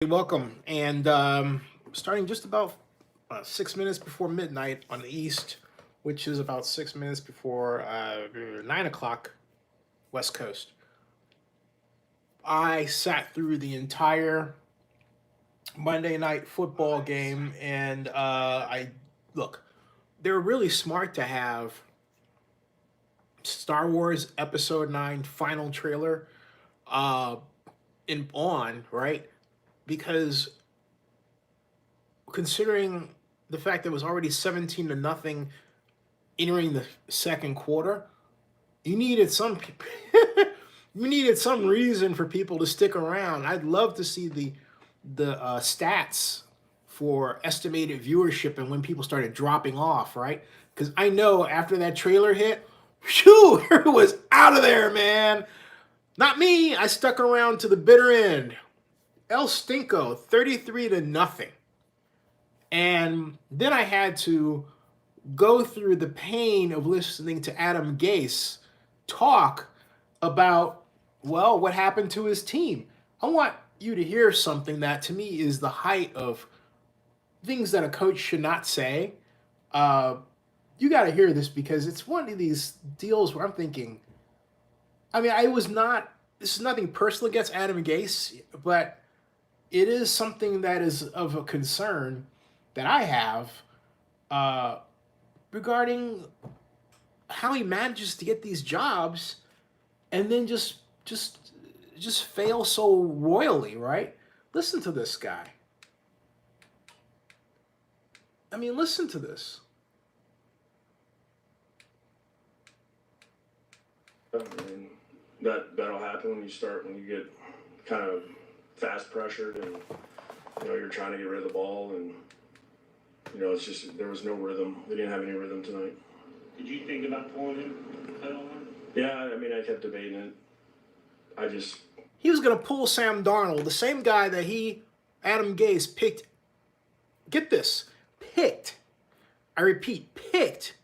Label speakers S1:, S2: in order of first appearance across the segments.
S1: Welcome. And starting just about 6 minutes before midnight on the East, which is about 6 minutes before 9 o'clock West Coast. I sat through the entire Monday night football game, and I look. They're really smart to have Star Wars Episode 9 final trailer uh, in on right because considering the fact that it was already 17 to nothing entering the second quarter, you needed some you needed some reason for people to stick around. I'd love to see the stats for estimated viewership and when people started dropping off, right? Because I know after that trailer hit, phew, it was out of there, man. Not me. I stuck around to the bitter end. El Stinko, 33 to nothing. And then I had to go through the pain of listening to Adam Gase talk about, well, what happened to his team. I want you to hear something that to me is the height of things that a coach should not say. You got to hear this because it's one of these deals where I'm thinking, I mean, this is nothing personal against Adam Gase, but it is something that is of a concern that I have regarding how he manages to get these jobs and then just fail so royally, right? Listen to this guy. I mean, listen to this.
S2: I mean, that'll happen when you get kind of fast pressured and you're trying to get rid of the ball and it's just there was no rhythm. They didn't have any rhythm tonight.
S3: Did you think about pulling him at all?
S2: Yeah, I mean, I kept debating it.
S1: He was going to pull Sam Darnold, the same guy that Adam Gase, picked. Get this, picked. I repeat, picked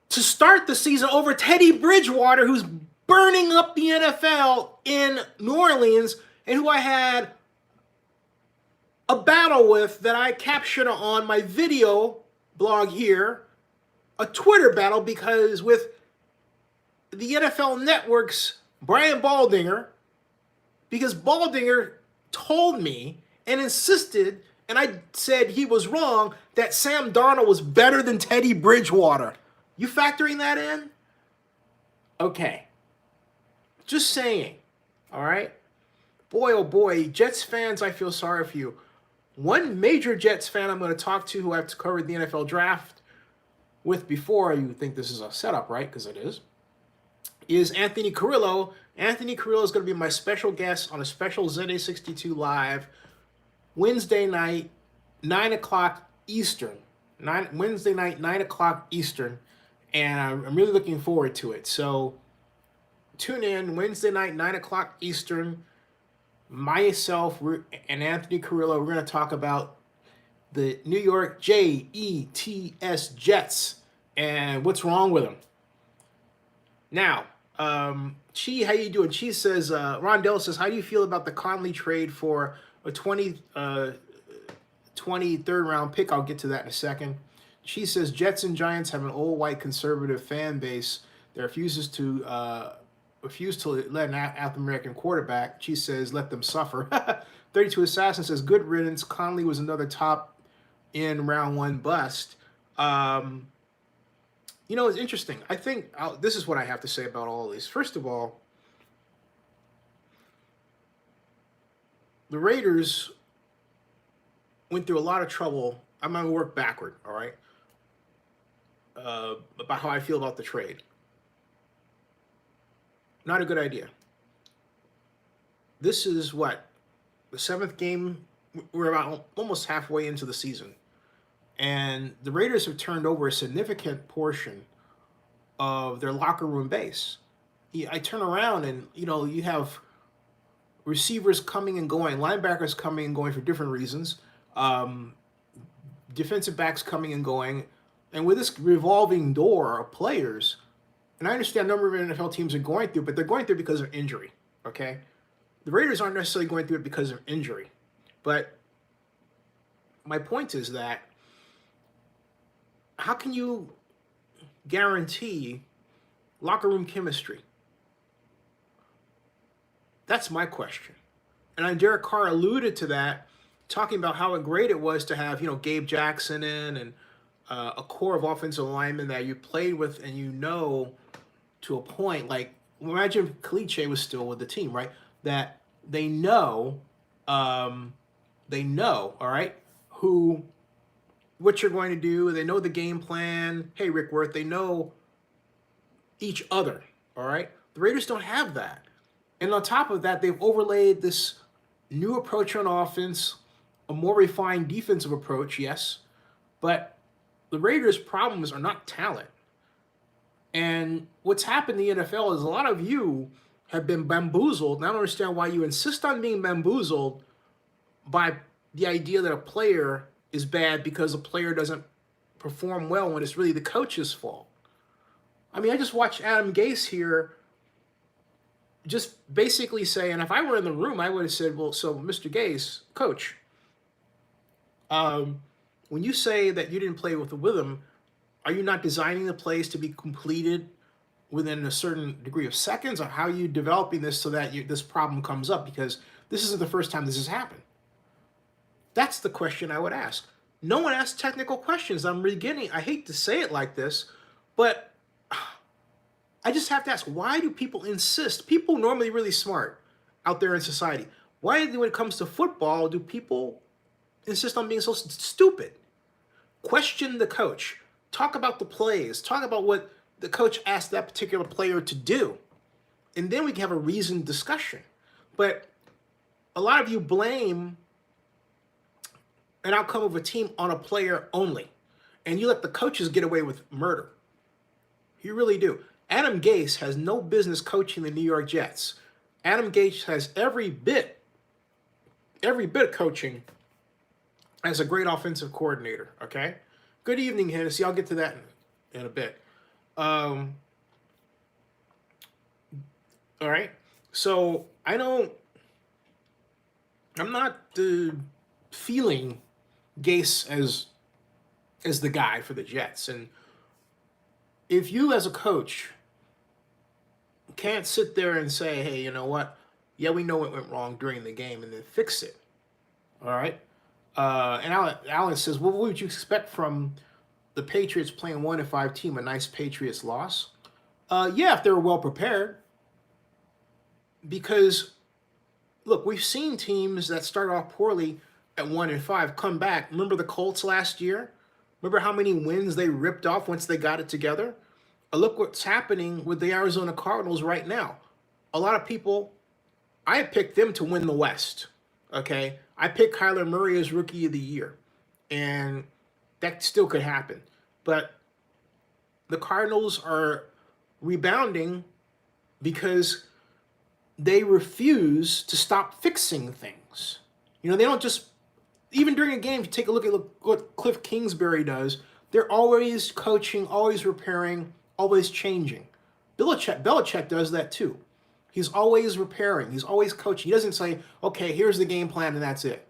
S1: to start the season over Teddy Bridgewater, who's burning up the NFL in New Orleans, and who I had a battle with that I captured on my video blog here, a Twitter battle, because with the NFL Network's Brian Baldinger, because Baldinger told me and insisted, and I said he was wrong, that Sam Darnold was better than Teddy Bridgewater. You factoring that in? Okay. Just saying. All right? Boy, oh boy, Jets fans, I feel sorry for you. One major Jets fan I'm going to talk to who I've covered the NFL draft with before, you think this is a setup, right? Because it is Anthony Carrillo. Anthony Carrillo is going to be my special guest on a special Zennie62 Live Wednesday night, 9 o'clock Eastern. Wednesday night, 9 o'clock Eastern. And I'm really looking forward to it. So tune in Wednesday night, 9 o'clock Eastern. Myself and Anthony Carrillo, we're going to talk about the New York Jets and what's wrong with them. Now, Chi, how you doing? Chi says, Rondell says, how do you feel about the Conley trade for a 23rd round pick? I'll get to that in a second. She says, Jets and Giants have an old white conservative fan base that refuses to let an African American quarterback. She says, let them suffer. 32 Assassin says, good riddance. Conley was another top in round one bust. It's interesting. I think this is what I have to say about all of these. First of all, the Raiders went through a lot of trouble. I'm going to work backward, all right, about how I feel about the trade. Not a good idea. This is what? The seventh game? We're about almost halfway into the season. And the Raiders have turned over a significant portion of their locker room base. I turn around and, you have receivers coming and going, linebackers coming and going for different reasons, defensive backs coming and going. And with this revolving door of players, and I understand a number of NFL teams are going through, but they're going through because of injury, okay? The Raiders aren't necessarily going through it because of injury. But my point is that how can you guarantee locker room chemistry? That's my question. And Derek Carr alluded to that, talking about how great it was to have, Gabe Jackson in and a core of offensive linemen that you played with and to a point. Like, imagine if Cliche was still with the team, right? That they know, all right, what you're going to do. They know the game plan. Hey, Rick Worth, they know each other, all right? The Raiders don't have that. And on top of that, they've overlaid this new approach on offense, a more refined defensive approach, yes, but the Raiders' problems are not talent. And what's happened in the NFL is a lot of you have been bamboozled, and I don't understand why you insist on being bamboozled by the idea that a player is bad because a player doesn't perform well when it's really the coach's fault. I mean, I just watched Adam Gase here just basically say, and if I were in the room, I would have said, well, so Mr. Gase, coach, when you say that you didn't play with the rhythm, are you not designing the plays to be completed within a certain degree of seconds? Or how are you developing this so that this problem comes up? Because this isn't the first time this has happened. That's the question I would ask. No one asks technical questions. I hate to say it like this, but I just have to ask, why do people insist? People normally really smart out there in society. Why, when it comes to football, do people insist on being so stupid? Question the coach. Talk about the plays. Talk about what the coach asked that particular player to do. And then we can have a reasoned discussion. But a lot of you blame an outcome of a team on a player only. And you let the coaches get away with murder. You really do. Adam Gase has no business coaching the New York Jets. Adam Gase has every bit of coaching as a great offensive coordinator, okay? Good evening, Hennessy. I'll get to that in a bit. All right. So I'm not feeling Gase as the guy for the Jets. And if you as a coach can't sit there and say, hey, you know what? Yeah, we know what went wrong during the game, and then fix it. All right. And Alan says, well, what would you expect from the Patriots playing 1-5 team, a nice Patriots loss? Yeah, if they were well prepared. Because, look, we've seen teams that start off poorly at 1-5 come back. Remember the Colts last year? Remember how many wins they ripped off once they got it together? Look what's happening with the Arizona Cardinals right now. A lot of people, I picked them to win the West, okay? I picked Kyler Murray as Rookie of the Year, and that still could happen. But the Cardinals are rebounding because they refuse to stop fixing things. They don't just, even during a game, if you take a look at what Cliff Kingsbury does, they're always coaching, always repairing, always changing. Belichick does that too. He's always repairing. He's always coaching. He doesn't say, okay, here's the game plan and that's it.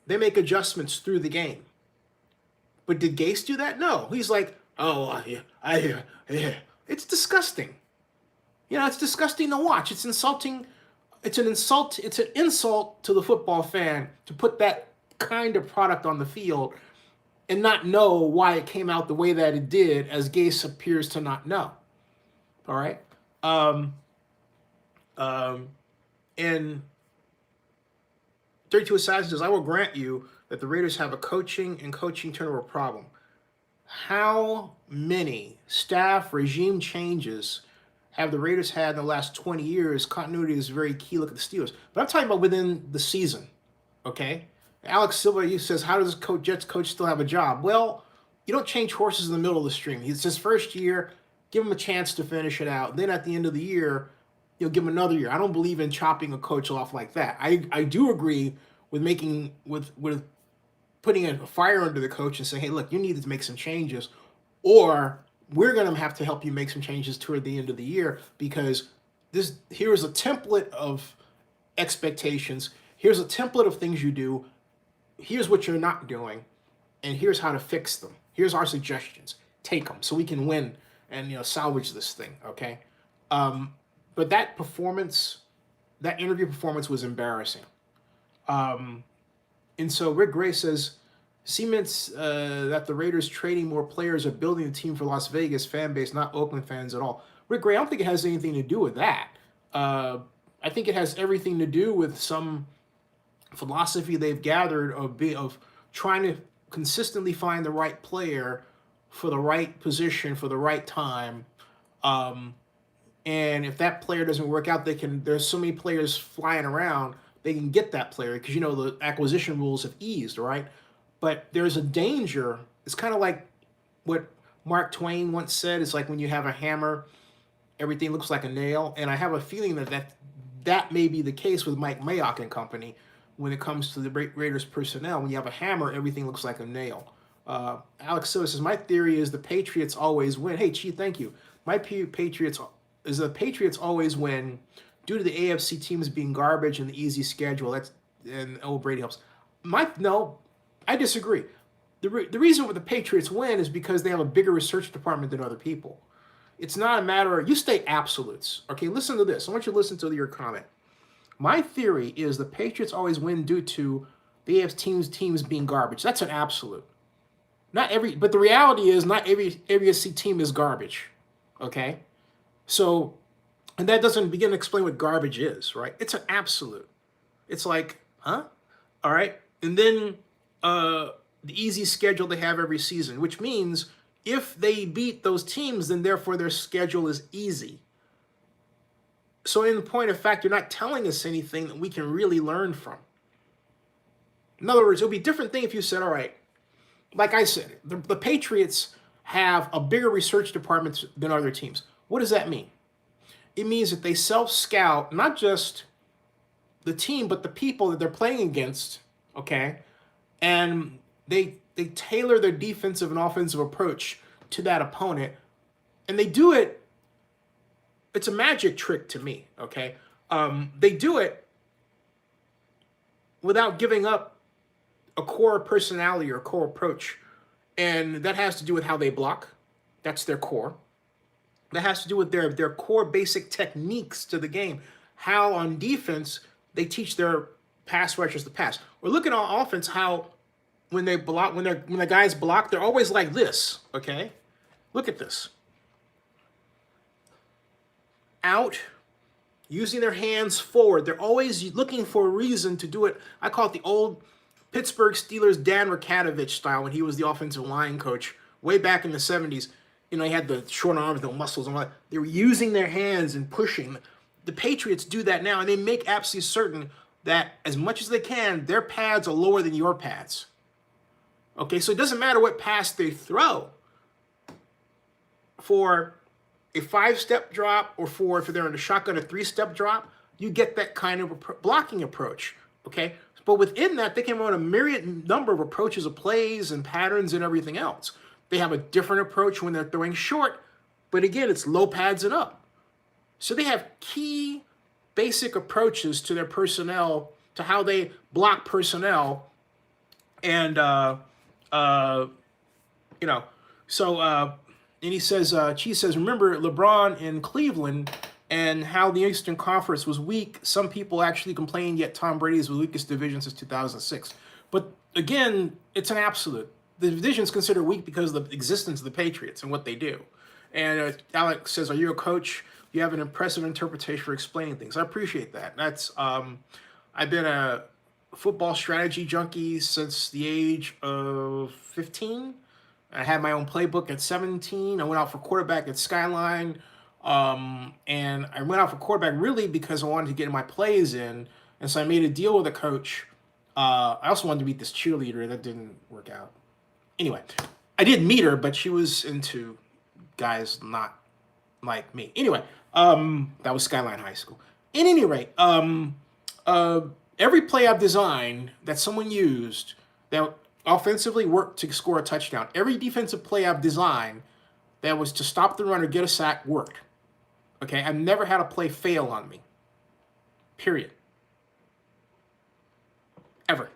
S1: They make adjustments through the game. But did Gase do that? No. He's like, oh, yeah. It's disgusting. It's disgusting to watch. It's insulting. It's an insult. It's an insult to the football fan to put that kind of product on the field and not know why it came out the way that it did, as Gase appears to not know. All right. And 32 Assassin says, I will grant you that the Raiders have a coaching turnover problem. How many staff regime changes have the Raiders had in the last 20 years? Continuity is very key. Look at the Steelers. But I'm talking about within the season, okay? Alex Silva says, how does Jets coach still have a job? Well, you don't change horses in the middle of the stream. It's his first year. Give him a chance to finish it out. Then at the end of the year, you'll give him another year. I don't believe in chopping a coach off like that. I do agree with with putting a fire under the coach and saying, hey, look, you need to make some changes, or we're going to have to help you make some changes toward the end of the year because here's a template of expectations. Here's a template of things you do. Here's what you're not doing, and here's how to fix them. Here's our suggestions. Take them so we can win and salvage this thing. Okay, but that interview performance was embarrassing. And so Rick Gray says cements that the Raiders trading more players are building a team for Las Vegas fan base, not Oakland fans at all. Rick Gray, I don't think it has anything to do with that. I think it has everything to do with some philosophy they've gathered of trying to consistently find the right player for the right position for the right time. And if that player doesn't work out, there's so many players flying around, they can get that player because the acquisition rules have eased, right? But there's a danger. It's kind of like what Mark Twain once said. It's like when you have a hammer, everything looks like a nail. And I have a feeling that may be the case with Mike Mayock and company when it comes to the Raiders personnel. When you have a hammer, everything looks like a nail. Alex Silva says, my theory is the Patriots always win. Hey, Chi, thank you. My Patriots is the Patriots always win due to the AFC teams being garbage and the easy schedule. And Brady helps. No, I disagree. The reason why the Patriots win is because they have a bigger research department than other people. It's not a matter of, you state absolutes. Okay, listen to this. I want you to listen to your comment. My theory is the Patriots always win due to the AFC teams being garbage. That's an absolute. But the reality is not every AFC team is garbage. Okay? So, and that doesn't begin to explain what garbage is, right? It's an absolute. It's like, huh? All right? And then the easy schedule they have every season, which means if they beat those teams, then therefore their schedule is easy. So in the point of fact, you're not telling us anything that we can really learn from. In other words, it would be a different thing if you said, all right, like I said, the Patriots have a bigger research department than other teams. What does that mean? It means that they self-scout not just the team, but the people that they're playing against, okay? And they tailor their defensive and offensive approach to that opponent. And they do it, it's a magic trick to me, okay? They do it without giving up a core personality or core approach. And that has to do with how they block. That's their core. That has to do with their core basic techniques to the game. How on defense they teach their pass rushers to pass. Or look at on offense how when they block, when the guys block, they're always like this. Okay, look at this. Out, using their hands forward. They're always looking for a reason to do it. I call it the old Pittsburgh Steelers Dan Rakatovich style when he was the offensive line coach way back in the 70s. He had the short arms, the muscles, and all that. They were using their hands and pushing. The Patriots do that now, and they make absolutely certain that as much as they can, their pads are lower than your pads. Okay, so it doesn't matter what pass they throw. For a 5-step drop or if they're in a shotgun, a 3-step drop, you get that kind of blocking approach. Okay, but within that, they can run a myriad number of approaches of plays and patterns and everything else. They have a different approach when they're throwing short, but again, it's low pads and up. So they have key basic approaches to their personnel, to how they block personnel. And, and he says, Cheese says, remember LeBron in Cleveland and how the Eastern Conference was weak. Some people actually complained, yet Tom Brady is the weakest division since 2006. But again, it's an absolute. The division is considered weak because of the existence of the Patriots and what they do. And Alex says, are you a coach? You have an impressive interpretation for explaining things. I appreciate that. That's I've been a football strategy junkie since the age of 15. I had my own playbook at 17. I went out for quarterback at Skyline. And I went out for quarterback really because I wanted to get my plays in. And so I made a deal with a coach. I also wanted to meet this cheerleader. That didn't work out. Anyway, I did meet her, but she was into guys not like me. Anyway, that was Skyline High School. At any rate, every play I've designed that someone used that offensively worked to score a touchdown, every defensive play I've designed that was to stop the run or get a sack worked. Okay, I've never had a play fail on me. Period. Ever.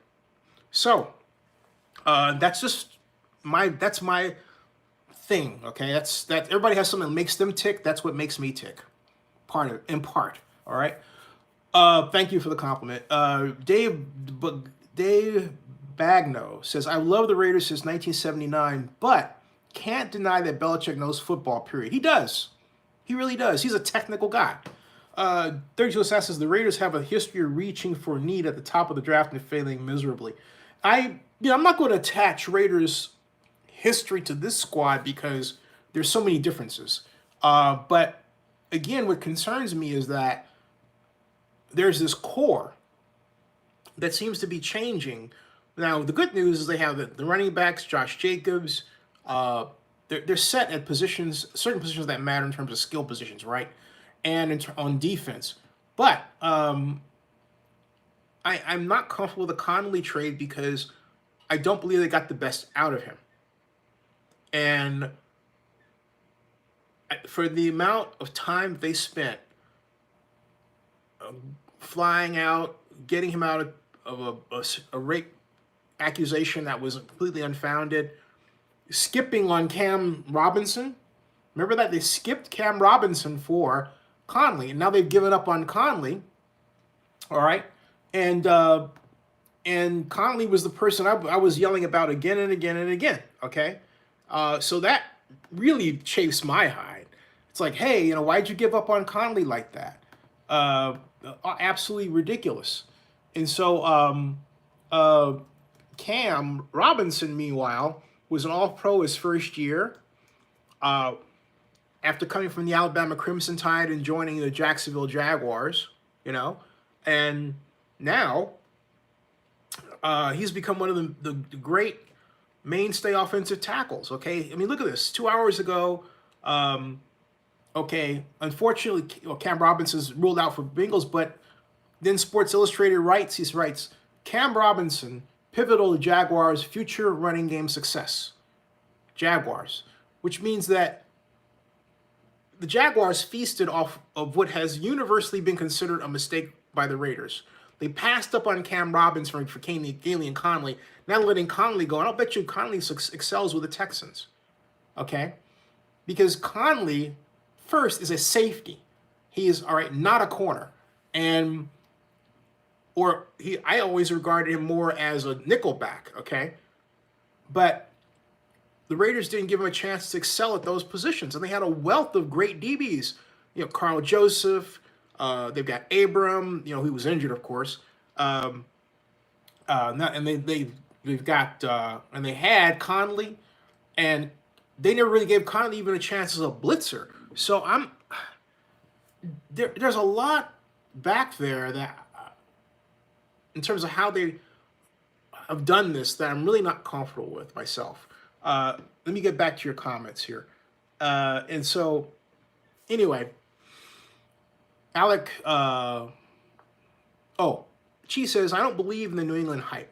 S1: So, that's just that's my thing. Okay, that everybody has something that makes them tick. That's what makes me tick. In part. All right. Thank you for the compliment. Dave Bagno says, I love the Raiders since 1979, but can't deny that Belichick knows football, period. He does. He really does. He's a technical guy. 32 Assassin says, the Raiders have a history of reaching for need at the top of the draft and failing miserably. I'm not going to attach Raiders history to this squad because there's so many differences. But again, what concerns me is that there's this core that seems to be changing. Now, the good news is they have the running backs, Josh Jacobs. They're set at positions, certain positions that matter in terms of skill positions, right? And on defense. But I'm not comfortable with the Connolly trade because I don't believe they got the best out of him. And for the amount of time they spent flying out, getting him out of a rape accusation that was completely unfounded, skipping on Cam Robinson. Remember that? They skipped Cam Robinson for Conley, and now they've given up on Conley. All right. And Conley was the person I was yelling about again and again and again. Okay. So that really chafes my hide. It's like, hey, why'd you give up on Conley like that? Absolutely ridiculous. And so Cam Robinson, meanwhile, was an All-Pro his first year. After coming from the Alabama Crimson Tide and joining the Jacksonville Jaguars, and now he's become one of the great mainstay offensive tackles. Okay, I mean, look at this. 2 hours ago, unfortunately, Cam Robinson's ruled out for Bengals, but then Sports Illustrated writes, Cam Robinson, pivotal to Jaguars' future running game success. Jaguars, which means that the Jaguars feasted off of what has universally been considered a mistake by the Raiders. They passed up on Cam Robinson for Gailey and Conley, now letting Conley go. And I'll bet you Conley excels with the Texans. Okay? Because Conley, first, is a safety. He is, not a corner. I always regarded him more as a nickelback, okay? But the Raiders didn't give him a chance to excel at those positions. And they had a wealth of great DBs. Carl Joseph, they've got Abram, he was injured, of course. And they had Conley, and they never really gave Conley even a chance as a blitzer. So there's a lot back there that, in terms of how they have done this, that I'm really not comfortable with myself. Let me get back to your comments here. And so, anyway, Alec, she says, I don't believe in the New England hype.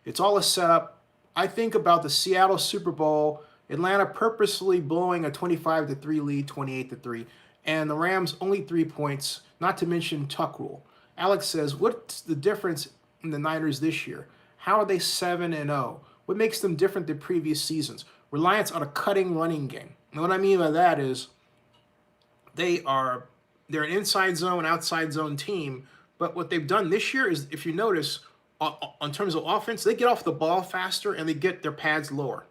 S1: It's all a setup. I think about the Seattle Super Bowl, Atlanta purposely blowing a 25-3 lead, 28-3, and the Rams only 3 points, not to mention tuck rule. Alex says, what's the difference in the Niners this year? How are they 7-0? What makes them different than previous seasons? Reliance on a cutting running game. And what I mean by that is they're an inside zone, outside zone team, but what they've done this year is, if you notice, in terms of offense, they get off the ball faster and they get their pads lower.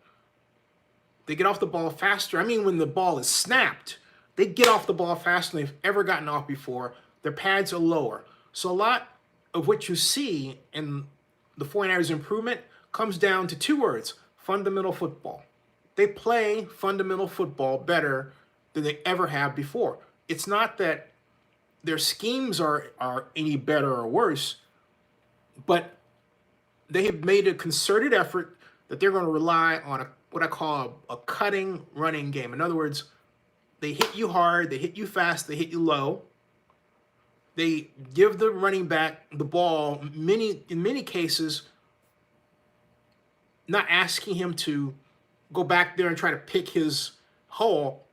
S1: They get off the ball faster. I mean, when the ball is snapped, they get off the ball faster than they've ever gotten off before. Their pads are lower. So a lot of what you see in the 49ers improvement comes down to two words: fundamental football. They play fundamental football better than they ever have before. It's not that their schemes are any better or worse, but they have made a concerted effort that they're going to rely on what I call a cutting running game. In other words, they hit you hard, they hit you fast, they hit you low. They give the running back the ball, in many cases, not asking him to go back there and try to pick his hole.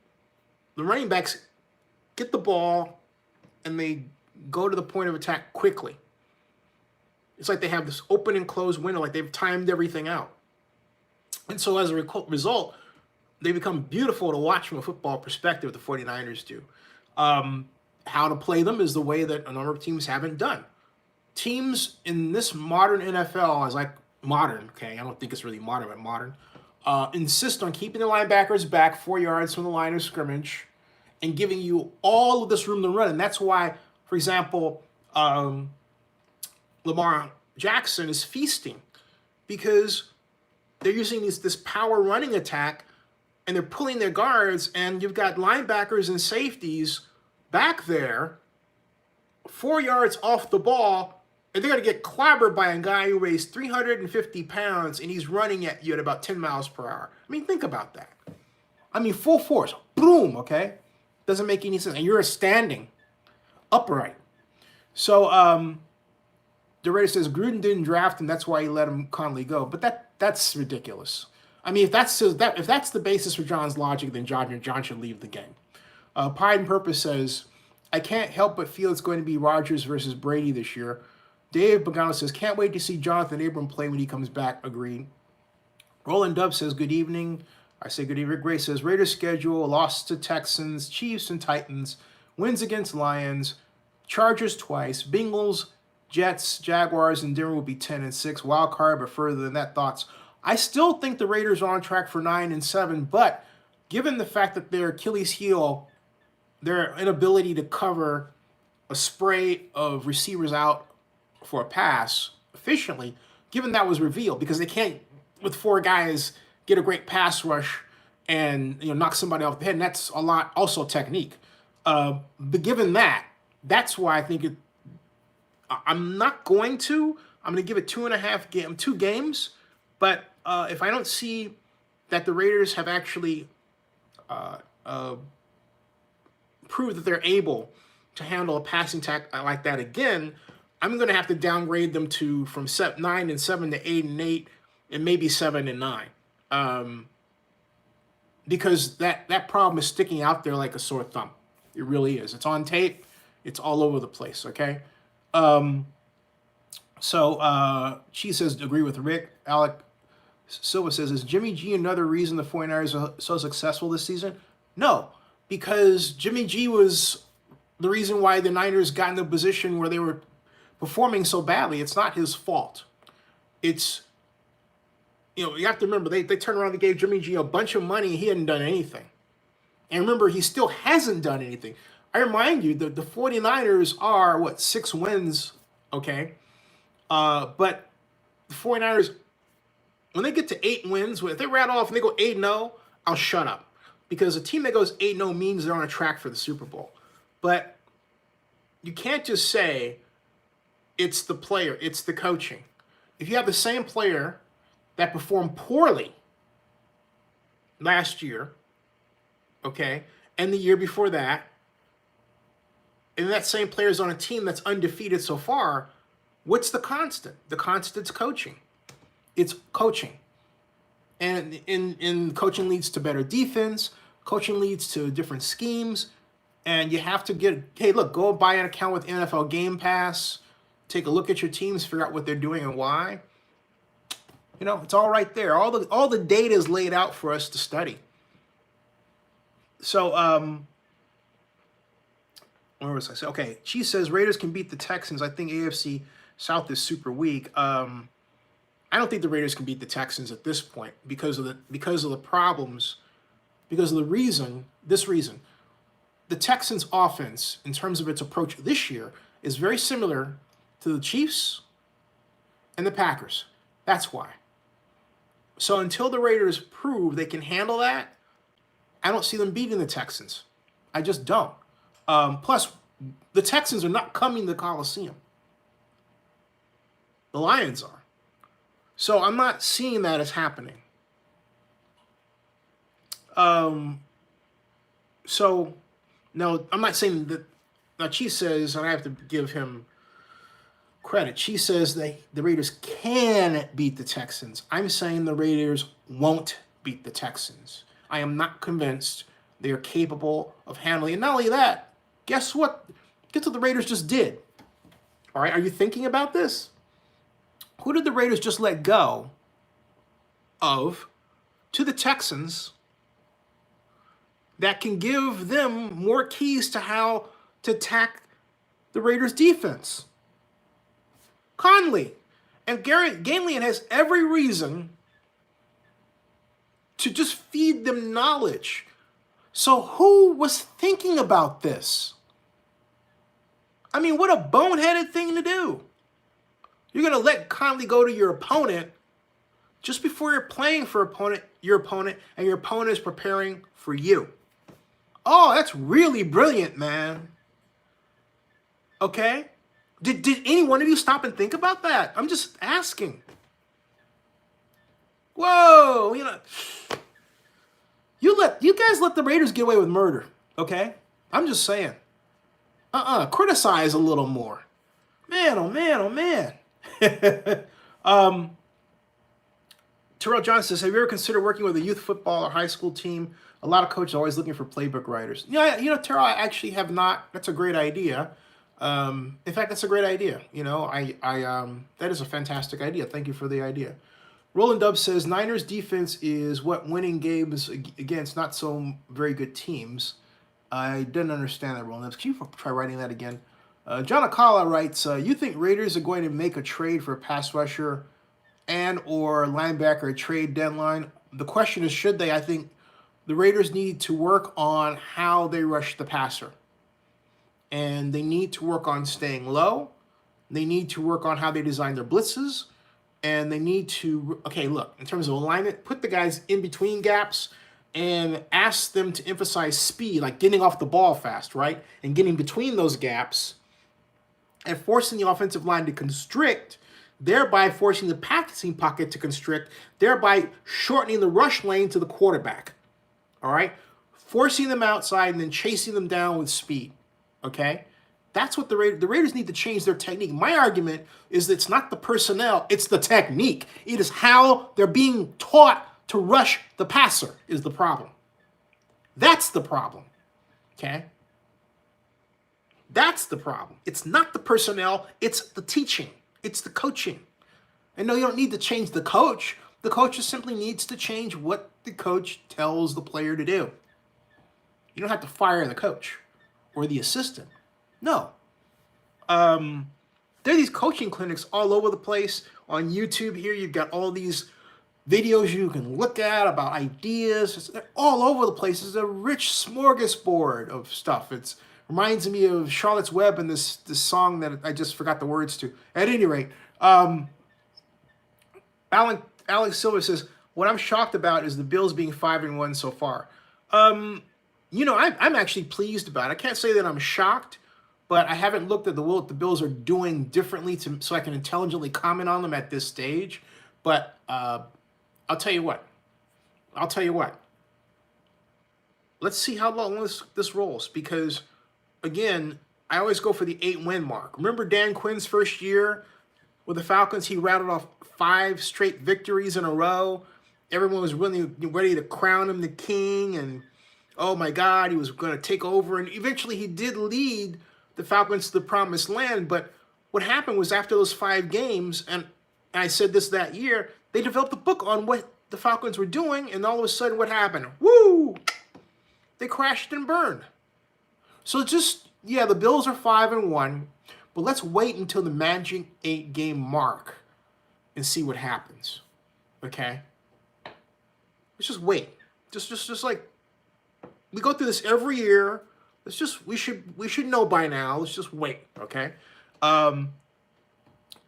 S1: The running backs get the ball and they go to the point of attack quickly. It's like they have this open and closed window, like they've timed everything out. And so as a result, they become beautiful to watch from a football perspective, the 49ers do. How to play them is the way that a number of teams haven't done. Teams in this modern NFL, as like modern, okay, I don't think it's really modern, but modern, insist on keeping the linebackers back 4 yards from the line of scrimmage and giving you all of this room to run. And that's why, for example, Lamar Jackson is feasting, because they're using this power running attack and they're pulling their guards, and you've got linebackers and safeties back there 4 yards off the ball, and they're going to get clobbered by a guy who weighs 350 pounds and he's running at you at about 10 miles per hour. I mean, think about that. I mean, full force, boom, okay? Doesn't make any sense. And you're standing upright. So the Raiders says Gruden didn't draft him, that's why he let him Conley go. But that's ridiculous. I mean, if that's the basis for John's logic, then John should leave the game. Pride and Purpose says, I can't help but feel it's going to be Rodgers versus Brady this year. Dave Pagano says, can't wait to see Jonathan Abram play when he comes back. Agreed. Roland Dub says, good evening. I say good evening. Rick Gray says, Raiders schedule, loss to Texans, Chiefs and Titans, wins against Lions, Chargers twice, Bengals, Jets, Jaguars, and Denver will be 10-6. Wild card, but further than that, thoughts. I still think the Raiders are on track for 9-7, but given the fact that their Achilles heel, their inability to cover a spray of receivers out for a pass efficiently, given that was revealed, because they can't, with four guys, get a great pass rush and knock somebody off the head, and that's a lot also technique. But given that, that's why I think I'm going to give it 2 games, but if I don't see that the Raiders have actually proved that they're able to handle a passing attack like that again, I'm going to have to downgrade them from 9-7 to 8-8 and maybe 7-9, because that problem is sticking out there like a sore thumb. It really is. It's on tape. It's all over the place. Okay. She says, agree with Rick. Alec Silva says, is Jimmy G another reason the 49ers are so successful this season? No, because Jimmy G was the reason why the Niners got in the position where they were performing so badly. It's not his fault. It's, you have to remember, they turned around and gave Jimmy G a bunch of money. He hadn't done anything. And remember, he still hasn't done anything. I remind you that the 49ers are, 6 wins, okay? But the 49ers, when they get to 8 wins, if they rattle off and they go 8-0, I'll shut up. Because a team that goes 8-0 means they're on a track for the Super Bowl. But you can't just say it's the player, it's the coaching. If you have the same player that performed poorly last year, okay, and the year before that, and that same player is on a team that's undefeated so far, what's the constant? The constant's coaching. It's coaching. And in coaching leads to better defense. Coaching leads to different schemes. And you have to go buy an account with NFL Game Pass. Take a look at your teams, figure out what they're doing and why. It's all right there. All the data is laid out for us to study. So, where was I? Say, okay, she says Raiders can beat the Texans. I think AFC South is super weak. I don't think the Raiders can beat the Texans at this point because of the problems, because of this reason. The Texans' offense, in terms of its approach this year, is very similar to the Chiefs and the Packers. That's why. So until the Raiders prove they can handle that, I don't see them beating the Texans. I just don't. Plus, the Texans are not coming to the Coliseum. The Lions are. So I'm not seeing that as happening. So, no, I'm not saying that. Now, she says, and I have to give him credit, she says the Raiders can beat the Texans. I'm saying the Raiders won't beat the Texans. I am not convinced they are capable of handling it. Not only that, Guess what? Guess what the Raiders just did? All right, are you thinking about this? Who did the Raiders just let go of to the Texans that can give them more keys to how to attack the Raiders' defense? Conley. And Galian has every reason to just feed them knowledge. So who was thinking about this? I mean, what a boneheaded thing to do. You're going to let Conley go to your opponent just before you're playing for your opponent, and your opponent is preparing for you. Oh, that's really brilliant, man. Okay? Did any one of you stop and think about that? I'm just asking. Whoa, you guys let the Raiders get away with murder, okay? I'm just saying. Criticize a little more. Man, oh man, oh man. Terrell Johnson says, have you ever considered working with a youth football or high school team? A lot of coaches are always looking for playbook writers. Yeah, Terrell, I actually have not. That's a great idea. In fact, that's a great idea. That is a fantastic idea. Thank you for the idea. Roland Dub says, Niners defense is what winning games against not so very good teams. I didn't understand that, Roland Dubs. Can you try writing that again? John Akala writes, you think Raiders are going to make a trade for a pass rusher and or linebacker trade deadline? The question is, should they? I think the Raiders need to work on how they rush the passer. And they need to work on staying low. They need to work on how they design their blitzes. And they need to, okay, look, in terms of alignment, put the guys in between gaps and ask them to emphasize speed, like getting off the ball fast, right? And getting between those gaps and forcing the offensive line to constrict, thereby forcing the passing pocket to constrict, thereby shortening the rush lane to the quarterback, all right? Forcing them outside and then chasing them down with speed, okay? That's what the Raiders need to change their technique. My argument is that it's not the personnel, it's the technique. It is how they're being taught to rush the passer is the problem. That's the problem, okay? That's the problem. It's not the personnel, it's the teaching. It's the coaching. And no, you don't need to change the coach. The coach just simply needs to change what the coach tells the player to do. You don't have to fire the coach or the assistant. No. There are these coaching clinics all over the place. On YouTube here, you've got all these videos you can look at about ideas. They're all over the place. It's a rich smorgasbord of stuff. It reminds me of Charlotte's Web and this song that I just forgot the words to. At any rate, Alex Silver says, what I'm shocked about is the Bills being 5-1 so far. I'm actually pleased about it. I can't say that I'm shocked, but I haven't looked at what the Bills are doing differently so I can intelligently comment on them at this stage. But I'll tell you what. Let's see how long this rolls, because, again, I always go for the 8-win mark. Remember Dan Quinn's first year with the Falcons? He rattled off 5 straight victories in a row. Everyone was really ready to crown him the king, and oh my God, he was going to take over. And eventually he did lead the Falcons to the promised land. But what happened was, after those 5 games, and I said this that year, they developed a book on what the Falcons were doing, and all of a sudden what happened? Woo! They crashed and burned. So the Bills are 5-1, but let's wait until the magic 8-game mark and see what happens. Okay? Let's just wait. Just like we go through this every year. We should know by now. Let's just wait, okay?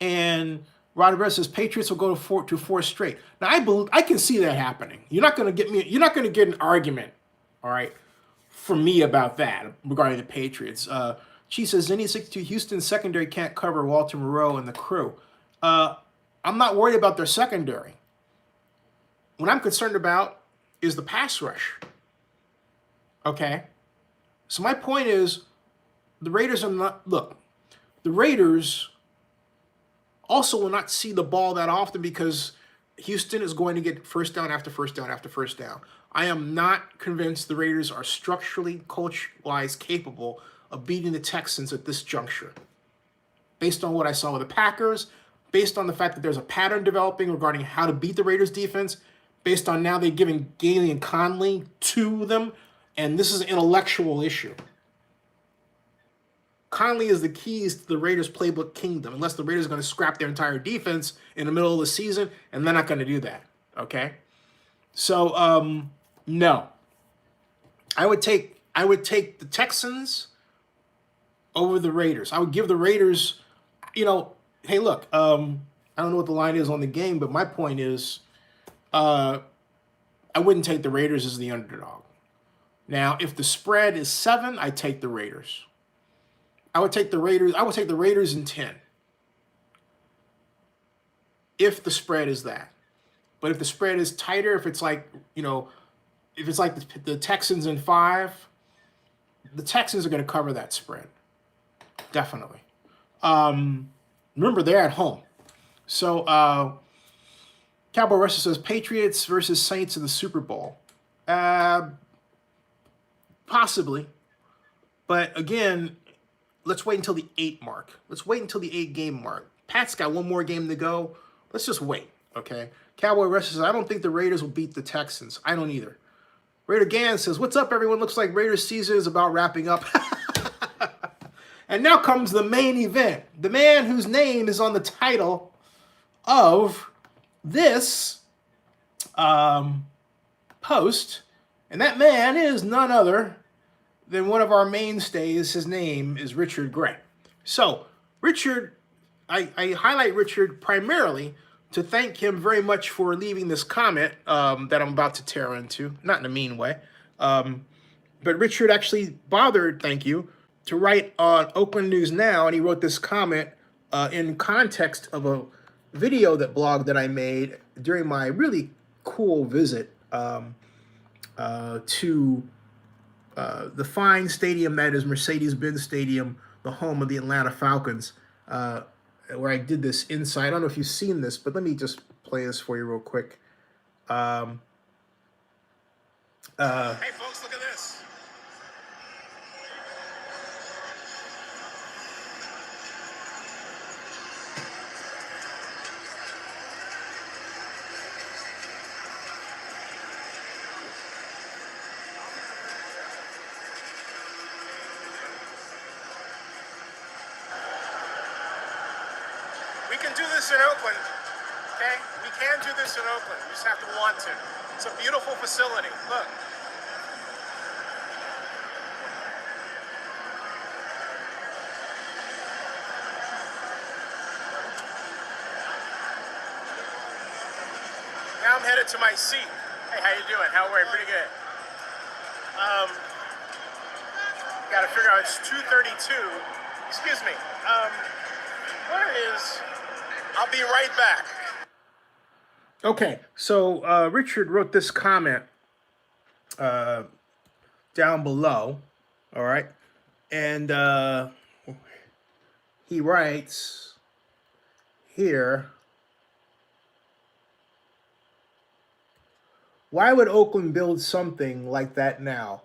S1: And Rodriguez says Patriots will go to 4 straight. Now I can see that happening. You're not going to get an argument, all right, from me about that regarding the Patriots. She says Zennie62, Houston's secondary can't cover Walter Moreau and the crew. I'm not worried about their secondary. What I'm concerned about is the pass rush. Okay? So my point is, the Raiders also will not see the ball that often because Houston is going to get first down after first down after first down. I am not convinced the Raiders are structurally, coach-wise, capable of beating the Texans at this juncture. Based on what I saw with the Packers, based on the fact that there's a pattern developing regarding how to beat the Raiders defense, based on now they're giving Gailey and Conley to them, and this is an intellectual issue. Conley is the keys to the Raiders playbook kingdom, unless the Raiders are going to scrap their entire defense in the middle of the season, and they're not going to do that, okay? So, no. I would take the Texans over the Raiders. I would give the Raiders, hey, look, I don't know what the line is on the game, but my point is I wouldn't take the Raiders as the underdog. Now, if the spread is 7, I'd take the Raiders. I would take the Raiders in 10. If the spread is that. But if the spread is tighter, if it's like, if it's like the Texans in 5, the Texans are going to cover that spread. Definitely. Remember, they're at home. So, Cowboy Wrestler says, Patriots versus Saints in the Super Bowl. Possibly. But again, let's wait until the 8 mark. Let's wait until the 8-game mark. Pat's got one more game to go. Let's just wait, okay? Cowboy Wrestler says, I don't think the Raiders will beat the Texans. I don't either. Raider Gann says, what's up, everyone? Looks like Raiders season is about wrapping up. And now comes the main event. The man whose name is on the title of this post. And that man is none other than one of our mainstays. His name is Richard Gray. So, Richard, I highlight Richard primarily to thank him very much for leaving this comment that I'm about to tear into. Not in a mean way. But Richard actually bothered, thank you, to write on Oakland News Now, and he wrote this comment in context of a video blog that I made during my really cool visit to the fine stadium that is Mercedes-Benz Stadium, the home of the Atlanta Falcons, where I did this inside. I don't know if you've seen this, but let me just play this for you real quick. Hey, folks, look at this. We can do this in Oakland, okay? We can do this in Oakland. We just have to want to. It's a beautiful facility. Look. Now I'm headed to my seat. Hey, how you doing? How are you? Pretty good. Got to figure out it's 2:32. Excuse me. Where is... I'll be right back. Okay, so Richard wrote this comment down below, all right? And he writes here, why would Oakland build something like that now?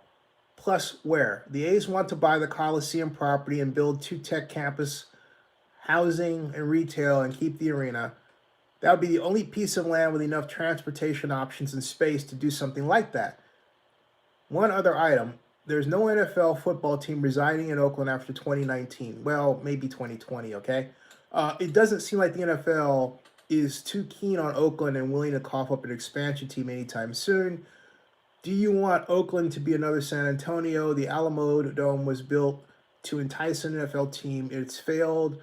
S1: Plus, where? The A's want to buy the Coliseum property and build 2 tech campus housing and retail and keep the arena. That would be the only piece of land with enough transportation options and space to do something like that. One other item, there's no NFL football team residing in Oakland after 2019. Well, maybe 2020, okay? It doesn't seem like the NFL is too keen on Oakland and willing to cough up an expansion team anytime soon. Do you want Oakland to be another San Antonio? The Alamo Dome was built to entice an NFL team. It's failed.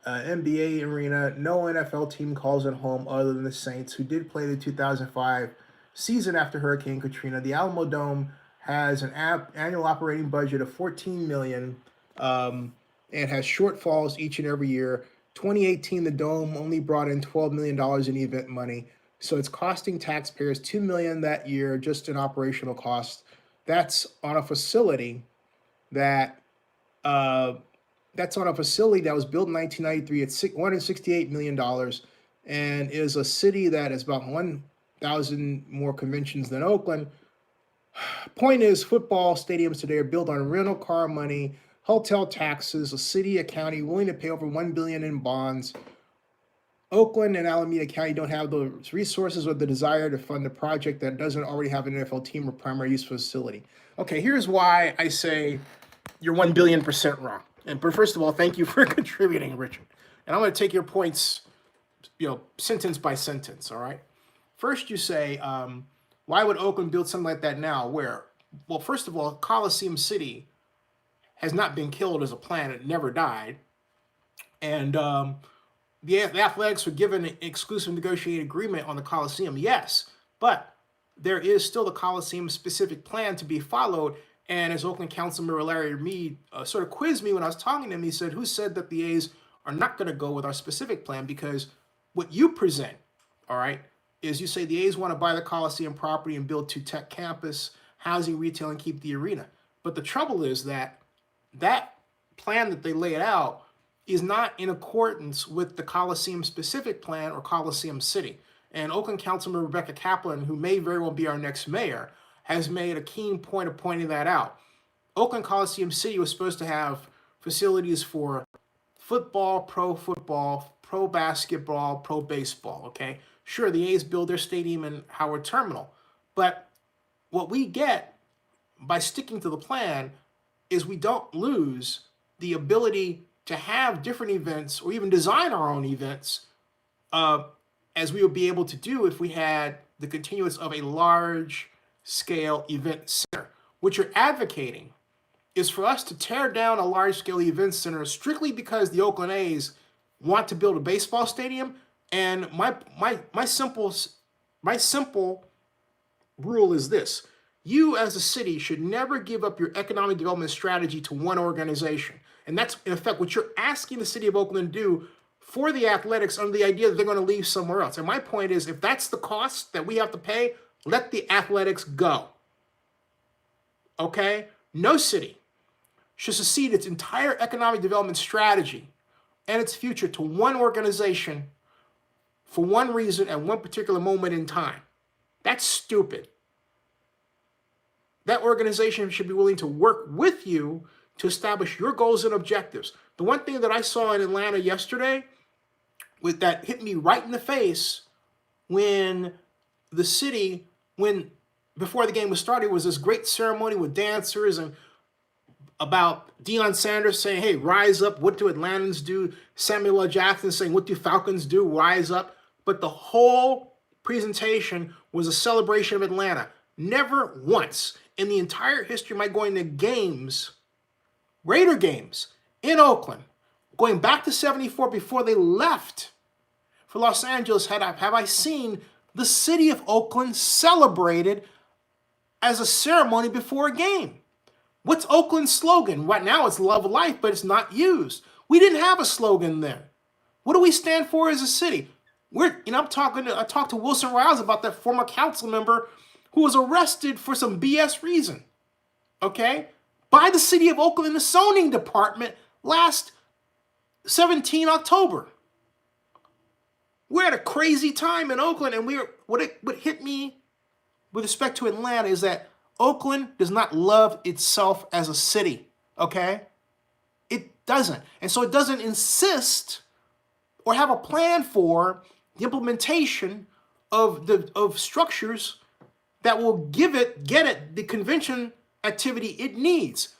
S1: NBA arena, no NFL team calls it home other than the Saints, who did play the 2005 season after Hurricane Katrina. The Alamo Dome has an annual operating budget of $14 million and has shortfalls each and every year. 2018, the Dome only brought in $12 million in event money, so it's costing taxpayers $2 million that year just in operational costs. That's on a facility that was built in 1993 at $168 million and is a city that has about 1,000 more conventions than Oakland. Point is, football stadiums today are built on rental car money, hotel taxes, a city, a county willing to pay over $1 billion in bonds. Oakland and Alameda County don't have the resources or the desire to fund a project that doesn't already have an NFL team or primary use facility. Okay, here's why I say you're 1,000,000,000% wrong. But first of all, thank you for contributing, Richard. And I'm going to take your points, sentence by sentence, all right? First, you say, why would Oakland build something like that now? Where? Well, first of all, Coliseum City has not been killed as a plan. It never died. And the Athletics were given an exclusive negotiated agreement on the Coliseum, yes. But there is still the Coliseum-specific plan to be followed. And as Oakland Councilmember Larry Mead sort of quizzed me when I was talking to him, he said, who said that the A's are not going to go with our specific plan? Because what you present, all right, is you say the A's want to buy the Coliseum property and build 2 tech campus, housing, retail, and keep the arena. But the trouble is that that plan that they laid out is not in accordance with the Coliseum-specific plan or Coliseum City. And Oakland Councilmember Rebecca Kaplan, who may very well be our next mayor, has made a keen point of pointing that out. Oakland Coliseum City was supposed to have facilities for football, pro basketball, pro baseball, okay? Sure, the A's build their stadium in Howard Terminal, but what we get by sticking to the plan is we don't lose the ability to have different events or even design our own events as we would be able to do if we had the continuance of a large-scale event center. What you're advocating is for us to tear down a large-scale event center strictly because the Oakland A's want to build a baseball stadium. And my simple rule is this: you as a city should never give up your economic development strategy to one organization. And that's in effect what you're asking the city of Oakland to do for the Athletics under the idea that they're going to leave somewhere else. And my point is, if that's the cost that we have to pay, let the Athletics go. Okay? No city should secede its entire economic development strategy and its future to one organization for one reason at one particular moment in time. That's stupid. That organization should be willing to work with you to establish your goals and objectives. The one thing that I saw in Atlanta yesterday that hit me right in the face when the city, before the game was started, was this great ceremony with dancers and about Deion Sanders saying, hey, rise up, what do Atlantans do? Samuel L. Jackson saying, what do Falcons do? Rise up. But the whole presentation was a celebration of Atlanta. Never once in the entire history of my going to games, Raider games in Oakland, going back to 74 before they left for Los Angeles, have I seen the city of Oakland celebrated as a ceremony before a game. What's Oakland's slogan? Right now it's love of life, but it's not used. We didn't have a slogan then. What do we stand for as a city? I talked to Wilson Riles about that former council member who was arrested for some BS reason, okay, by the city of Oakland in the zoning department last 17 October. We're at a crazy time in Oakland, and what hit me with respect to Atlanta is that Oakland does not love itself as a city, okay? It doesn't. And so it doesn't insist or have a plan for the implementation of structures that will get it the convention activity it needs.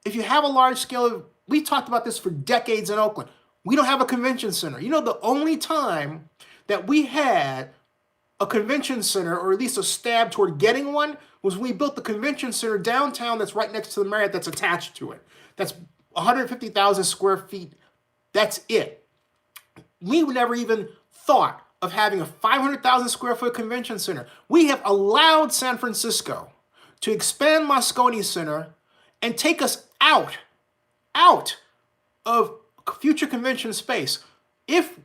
S1: If you have a large scale, we talked about this for decades in Oakland. We don't have a convention center. You know, the only time that we had a convention center, or at least a stab toward getting one, was when we built the convention center downtown that's right next to the Marriott that's attached to it. That's 150,000 square feet. That's it. We never even thought of having a 500,000 square foot convention center. We have allowed San Francisco to expand Moscone Center and take us out of future convention space.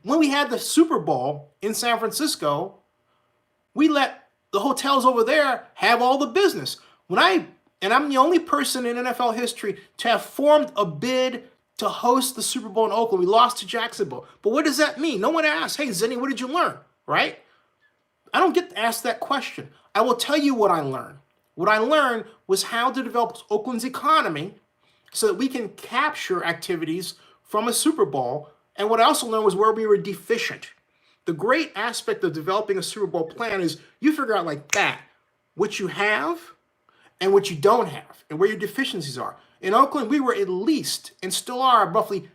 S1: When we had the Super Bowl in San Francisco, we let the hotels over there have all the business. I'm the only person in NFL history to have formed a bid to host the Super Bowl in Oakland. We lost to Jacksonville. But what does that mean? No one asked, hey, Zennie, what did you learn? Right? I don't get to ask that question. I will tell you what I learned. What I learned was how to develop Oakland's economy so that we can capture activities from a Super Bowl. And what I also learned was where we were deficient. The great aspect of developing a Super Bowl plan is you figure out like that, what you have and what you don't have, and where your deficiencies are. In Oakland, we were at least, and still are, roughly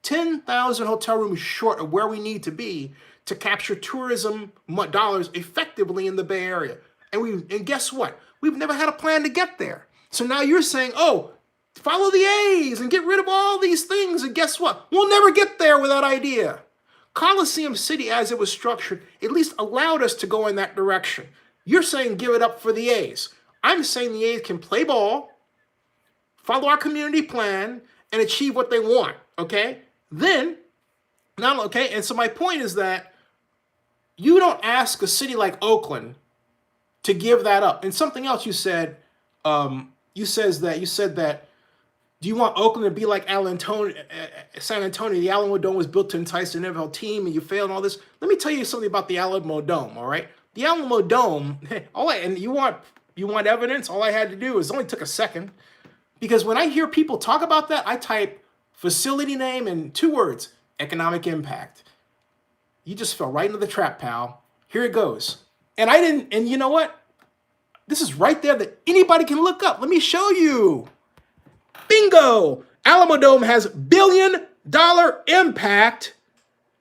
S1: 10,000 hotel rooms short of where we need to be to capture tourism dollars effectively in the Bay Area. And guess what? We've never had a plan to get there. So now you're saying, oh, follow the A's and get rid of all these things. And guess what? We'll never get there with that idea. Coliseum City, as it was structured, at least allowed us to go in that direction. You're saying give it up for the A's. I'm saying the A's can play ball, follow our community plan, and achieve what they want, okay? Then, and so my point is that you don't ask a city like Oakland to give that up. And something else you said, you said that, do you want Oakland to be like San Antonio? The Alamo Dome was built to entice the NFL team, and you failed and all this. Let me tell you something about the Alamo Dome, all right? The Alamo Dome, and you want evidence? All I had to do is only took a second. Because when I hear people talk about that, I type facility name and 2 words, economic impact. You just fell right into the trap, pal. Here it goes. And you know what? This is right there that anybody can look up. Let me show you. Bingo! Alamo Dome has $1 billion impact,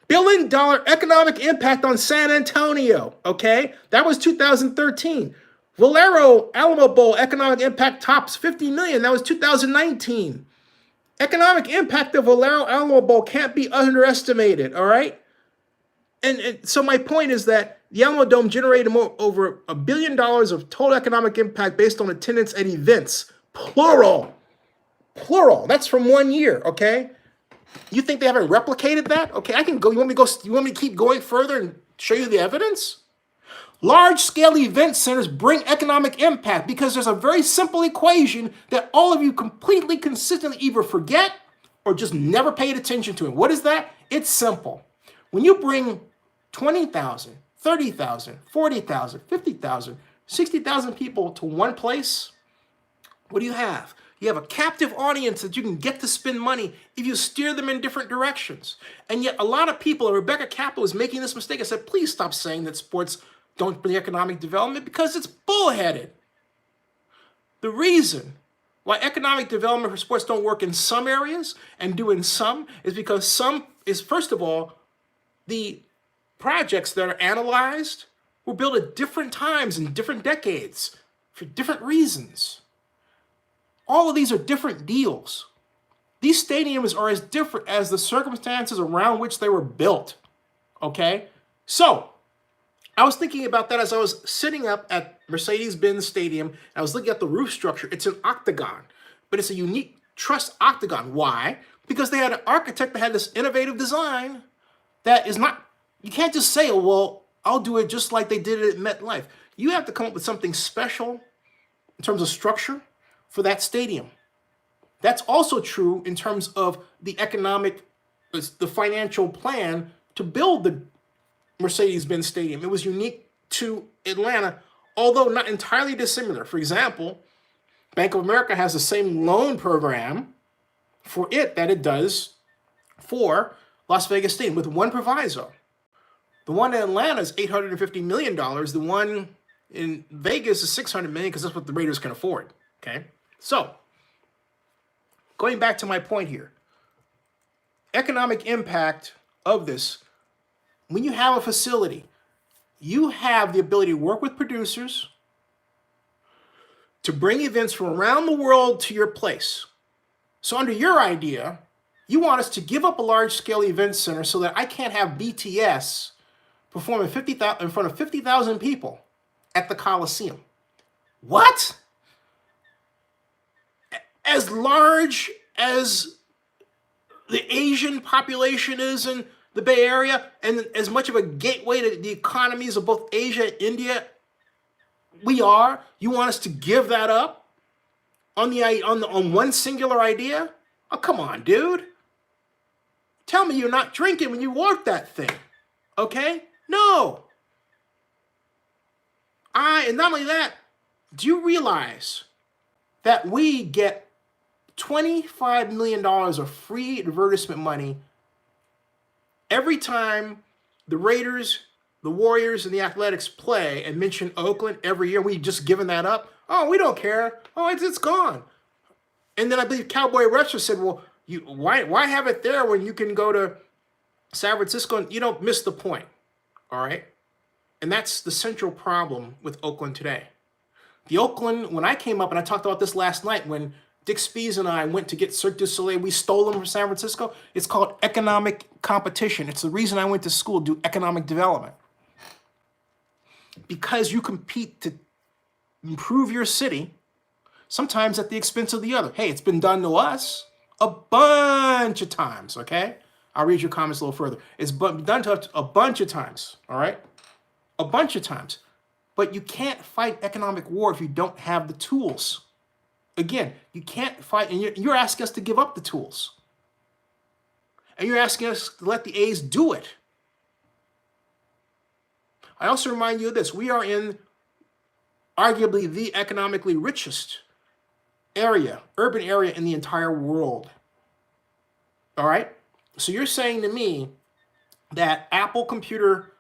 S1: $1 billion economic impact on San Antonio, okay? That was 2013. Valero Alamo Bowl economic impact tops 50 million. That was 2019. Economic impact of Valero Alamo Bowl can't be underestimated, all right? And so my point is that the Alamo Dome generated over $1 billion of total economic impact based on attendance at events. Plural. That's from 1 year, okay? You think they haven't replicated that? Okay, I can go. You want me to keep going further and show you the evidence? Large-scale event centers bring economic impact because there's a very simple equation that all of you completely consistently either forget or just never paid attention to. And what is that? It's simple. When you bring 20,000, 30,000, 40,000, 50,000, 60,000 people to one place, what do you have? You have a captive audience that you can get to spend money if you steer them in different directions. And yet a lot of people, and Rebecca Kaplan was making this mistake. I said, please stop saying that sports don't bring economic development because it's bullheaded. The reason why economic development for sports don't work in some areas and do in some is because first of all, the projects that are analyzed were built at different times in different decades for different reasons. All of these are different deals. These stadiums are as different as the circumstances around which they were built, okay? So, I was thinking about that as I was sitting up at Mercedes-Benz Stadium, and I was looking at the roof structure. It's an octagon, but it's a unique truss octagon. Why? Because they had an architect that had this innovative design that is not, you can't just say, oh, well, I'll do it just like they did it at MetLife. You have to come up with something special in terms of structure for that stadium. That's also true in terms of the financial plan to build the Mercedes-Benz Stadium. It was unique to Atlanta, although not entirely dissimilar. For example, Bank of America has the same loan program for it that it does for Las Vegas Stadium, with one proviso. The one in Atlanta is $850 million. The one in Vegas is $600 million because that's what the Raiders can afford, okay? So, going back to my point here, economic impact of this, when you have a facility, you have the ability to work with producers to bring events from around the world to your place. So under your idea, you want us to give up a large-scale event center so that I can't have BTS perform in front of 50,000 people at the Coliseum. What? As large as the Asian population is in the Bay Area, and as much of a gateway to the economies of both Asia and India, you want us to give that up on one singular idea? Oh, come on, dude. Tell me you're not drinking when you work that thing, okay? No. And not only that, do you realize that we get $25 million of free advertisement money every time the Raiders, the Warriors, and the Athletics play and mention Oakland every year. We just given that up. Oh, we don't care. Oh, it's gone. And then I believe Cowboy Retro said, well, why have it there when you can go to San Francisco and you don't miss the point, all right? And that's the central problem with Oakland today. The Oakland, when I came up, and I talked about this last night, when Dick Spees and I went to get Cirque du Soleil, we stole them from San Francisco. It's called economic competition. It's the reason I went to school to do economic development. Because you compete to improve your city, sometimes at the expense of the other. Hey, it's been done to us a bunch of times, okay? I'll read your comments a little further. It's been done to us a bunch of times, all right? A bunch of times. But you can't fight economic war if you don't have the tools. Again, you can't fight, and you're asking us to give up the tools. And you're asking us to let the A's do it. I also remind you of this. We are in arguably the economically richest urban area in the entire world. All right? So you're saying to me that Apple Computer,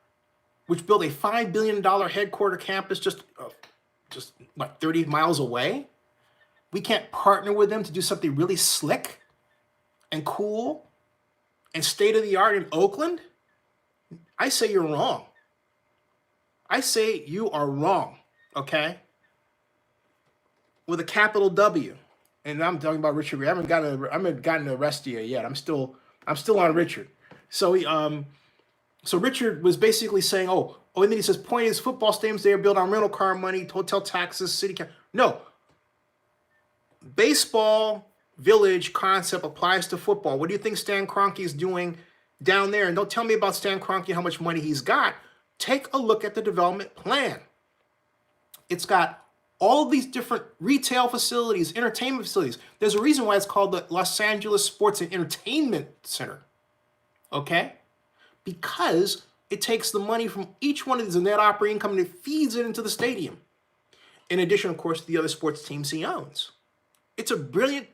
S1: which built a $5 billion headquarter campus just 30 miles away, we can't partner with them to do something really slick and cool and state-of-the-art in Oakland? I say you're wrong. I say you are wrong, okay? With a capital W. And I'm talking about Richard. I haven't gotten arrested yet. I'm still on Richard. So Richard was basically saying, and then he says, point is, football stadiums, they are built on rental car money, hotel taxes, city. No. Baseball village concept applies to football. What do you think Stan Kroenke is doing down there? And don't tell me about Stan Kroenke, how much money he's got. Take a look at the development plan. It's got all of these different retail facilities, entertainment facilities. There's a reason why it's called the Los Angeles Sports and Entertainment Center. Okay? Because it takes the money from each one of these net operating income and it feeds it into the stadium. In addition, of course, to the other sports teams he owns. It's a brilliant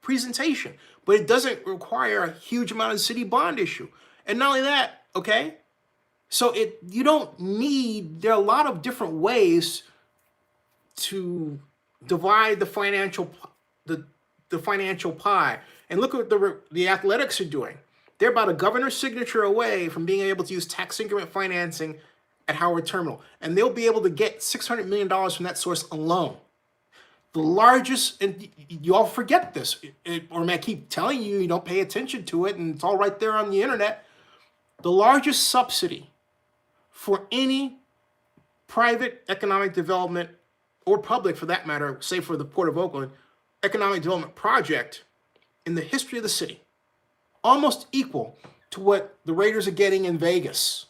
S1: presentation, but it doesn't require a huge amount of city bond issue. And not only that, okay? So you don't need, there are a lot of different ways to divide the financial pie. And look at what the Athletics are doing. They're about a governor's signature away from being able to use tax increment financing at Howard Terminal. And they'll be able to get $600 million from that source alone. The largest, and you all forget this, or I keep telling you, you don't pay attention to it, and it's all right there on the internet. The largest subsidy for any private economic development, or public for that matter, say for the Port of Oakland, economic development project in the history of the city, almost equal to what the Raiders are getting in Vegas.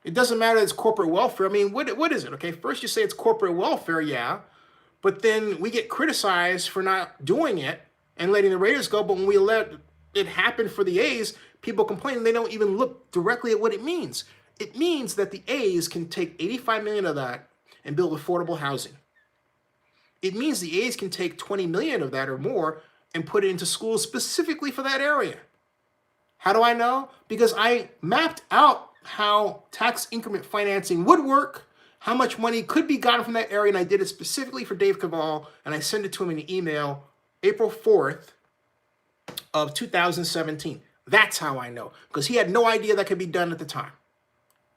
S1: It doesn't matter, it's corporate welfare. I mean, what is it? Okay, first you say it's corporate welfare, yeah, but then we get criticized for not doing it and letting the Raiders go, but when we let it happen for the A's, people complain and they don't even look directly at what it means. It means that the A's can take $85 million of that and build affordable housing. It means the A's can take $20 million of that or more and put it into schools specifically for that area. How do I know? Because I mapped out how tax increment financing would work, how much money could be gotten from that area, and I did it specifically for Dave Cavall, and I sent it to him in an email April 4th of 2017. That's how I know, because he had no idea that could be done at the time.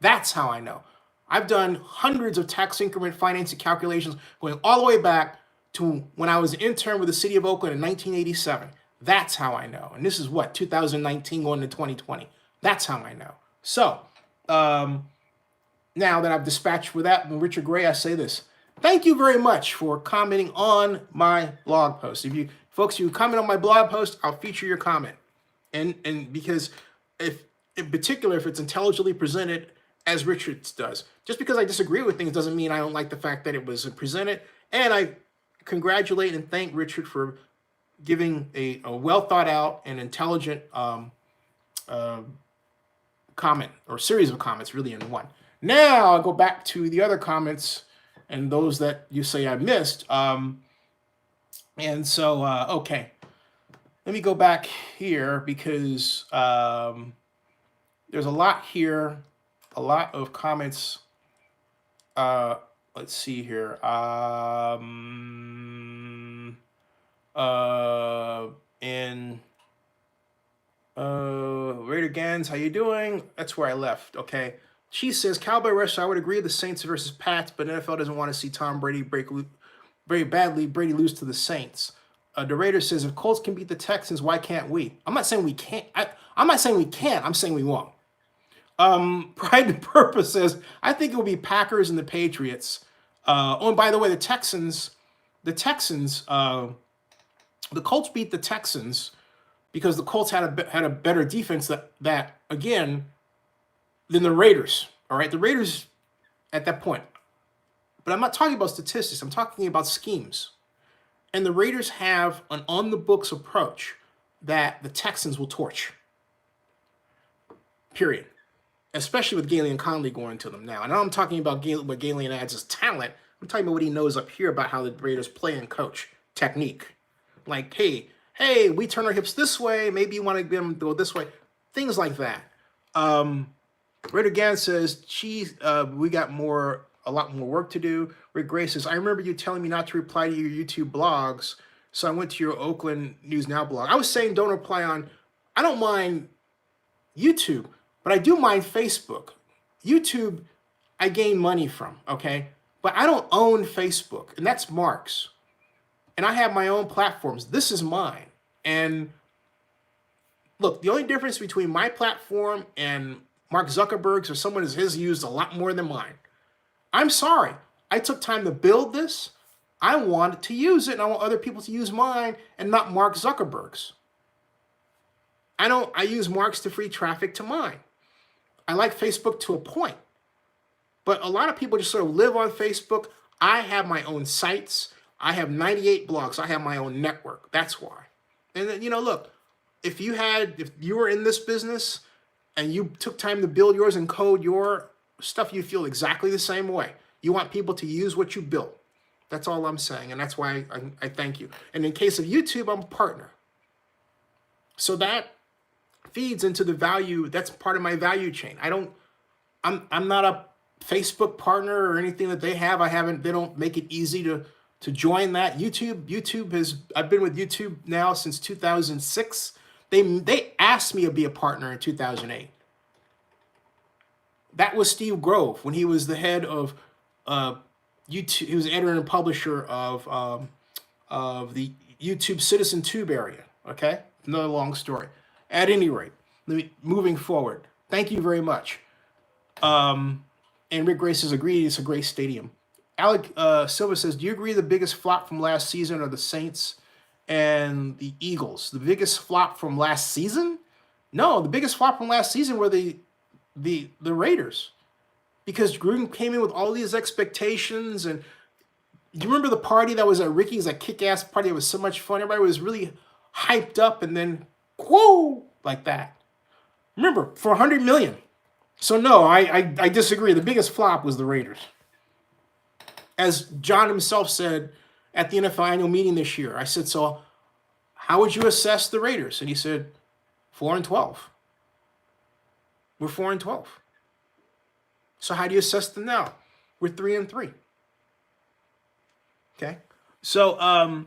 S1: That's how I know. I've done hundreds of tax increment financing calculations going all the way back to when I was an intern with the city of Oakland in 1987. That's how I know. And this is what, 2019 going to 2020. That's how I know. So, now that I've dispatched with that, with Richard Gray, I say this. Thank you very much for commenting on my blog post. If you comment on my blog post, I'll feature your comment. And because if it's intelligently presented as Richard's does. Just because I disagree with things doesn't mean I don't like the fact that it was presented. And I congratulate and thank Richard for giving a well thought out and intelligent comment, or series of comments really in one. Now I'll go back to the other comments and those that you say I missed. Okay. let me go back here because there's a lot here, a lot of comments. Let's see here. In Raider Gans, how you doing? That's where I left. Okay. She says, Cowboy Rush, I would agree with the Saints versus Pats, but NFL doesn't want to see Tom Brady break very badly. Brady lose to the Saints. The Raider says, if Colts can beat the Texans, why can't we? I'm not saying we can't. I'm not saying we can't. I'm saying we won't. Pride and Purpose says, I think it will be Packers and the Patriots. Oh, and by the way, the Colts beat the Texans because the Colts had a better defense that again than the Raiders. All right, the Raiders at that point. But I'm not talking about statistics. I'm talking about schemes. And the Raiders have an on-the-books approach that the Texans will torch. Period. Especially with Galen Conley going to them now. And I'm talking about what Galen adds as talent. I'm talking about what he knows up here about how the Raiders play and coach. Technique. Like, hey, we turn our hips this way. Maybe you want to get them to go this way. Things like that. Raider Gann says, geez, we got a lot more work to do. Rick Gray says, I remember you telling me not to reply to your YouTube blogs, so I went to your Oakland News Now blog. I was saying don't reply on, I don't mind YouTube, but I do mind Facebook. YouTube, I gain money from, okay? But I don't own Facebook, and that's Mark's. And I have my own platforms. This is mine. And look, the only difference between my platform and Mark Zuckerberg's or someone has used a lot more than mine. I'm sorry. I took time to build this. I wanted to use it, and I want other people to use mine and not Mark Zuckerberg's. I use Mark's to free traffic to mine. I like Facebook to a point. But a lot of people just sort of live on Facebook. I have my own sites. I have 98 blogs. I have my own network. That's why. And then, look, if you were in this business and you took time to build yours and code your stuff, you feel exactly the same way. You want people to use what you built. That's all I'm saying. And that's why I thank you. And in case of YouTube, I'm a partner. So that feeds into the value. That's part of my value chain. I'm not a Facebook partner or anything that they have. They don't make it easy to join that. I've been with YouTube now since 2006. They asked me to be a partner in 2008. That was Steve Grove when he was the head of YouTube. He was the editor and publisher of the YouTube Citizen Tube area. Okay, another long story. At any rate, moving forward. Thank you very much. And Rick Grace has agreed. It's a great stadium. Alec Silva says, do you agree the biggest flop from last season are the Saints and the Eagles? The biggest flop from last season? No, the biggest flop from last season were the Raiders. Because Gruden came in with all these expectations. And do you remember the party that was at Ricky's, that kick-ass party? It was so much fun. Everybody was really hyped up and then, whoa, like that. Remember, for $100 million. So no, I disagree. The biggest flop was the Raiders. As John himself said at the NFL annual meeting this year, I said, so how would you assess the Raiders? And he said, 4-12. We're 4-12. So how do you assess them now? We're 3-3. Okay. So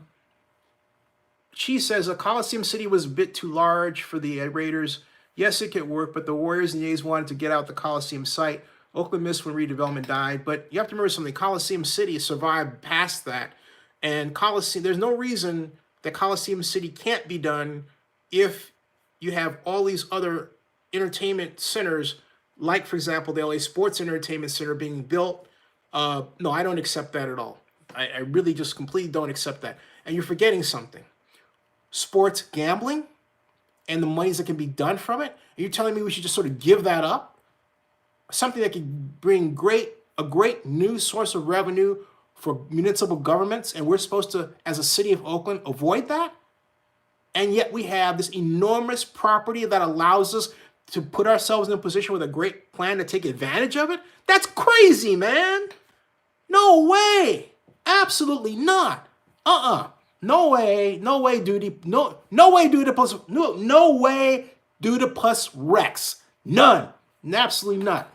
S1: she says a Coliseum City was a bit too large for the Raiders. Yes, it could work, but the Warriors and the A's wanted to get out the Coliseum site. Oakland missed when redevelopment died, but you have to remember something. Coliseum City survived past that, and there's no reason that Coliseum City can't be done if you have all these other entertainment centers, like, for example, the LA Sports Entertainment Center being built. No, I don't accept that at all. I really just completely don't accept that. And you're forgetting something. Sports gambling and the monies that can be done from it, are you telling me we should just sort of give that up? Something that could bring a great new source of revenue for municipal governments, and we're supposed to, as a city of Oakland, avoid that? And yet we have this enormous property that allows us to put ourselves in a position with a great plan to take advantage of it? That's crazy, man. No way. Absolutely not. No way, no way, duty, no way, duty plus way, duty plus Rex. None, absolutely not.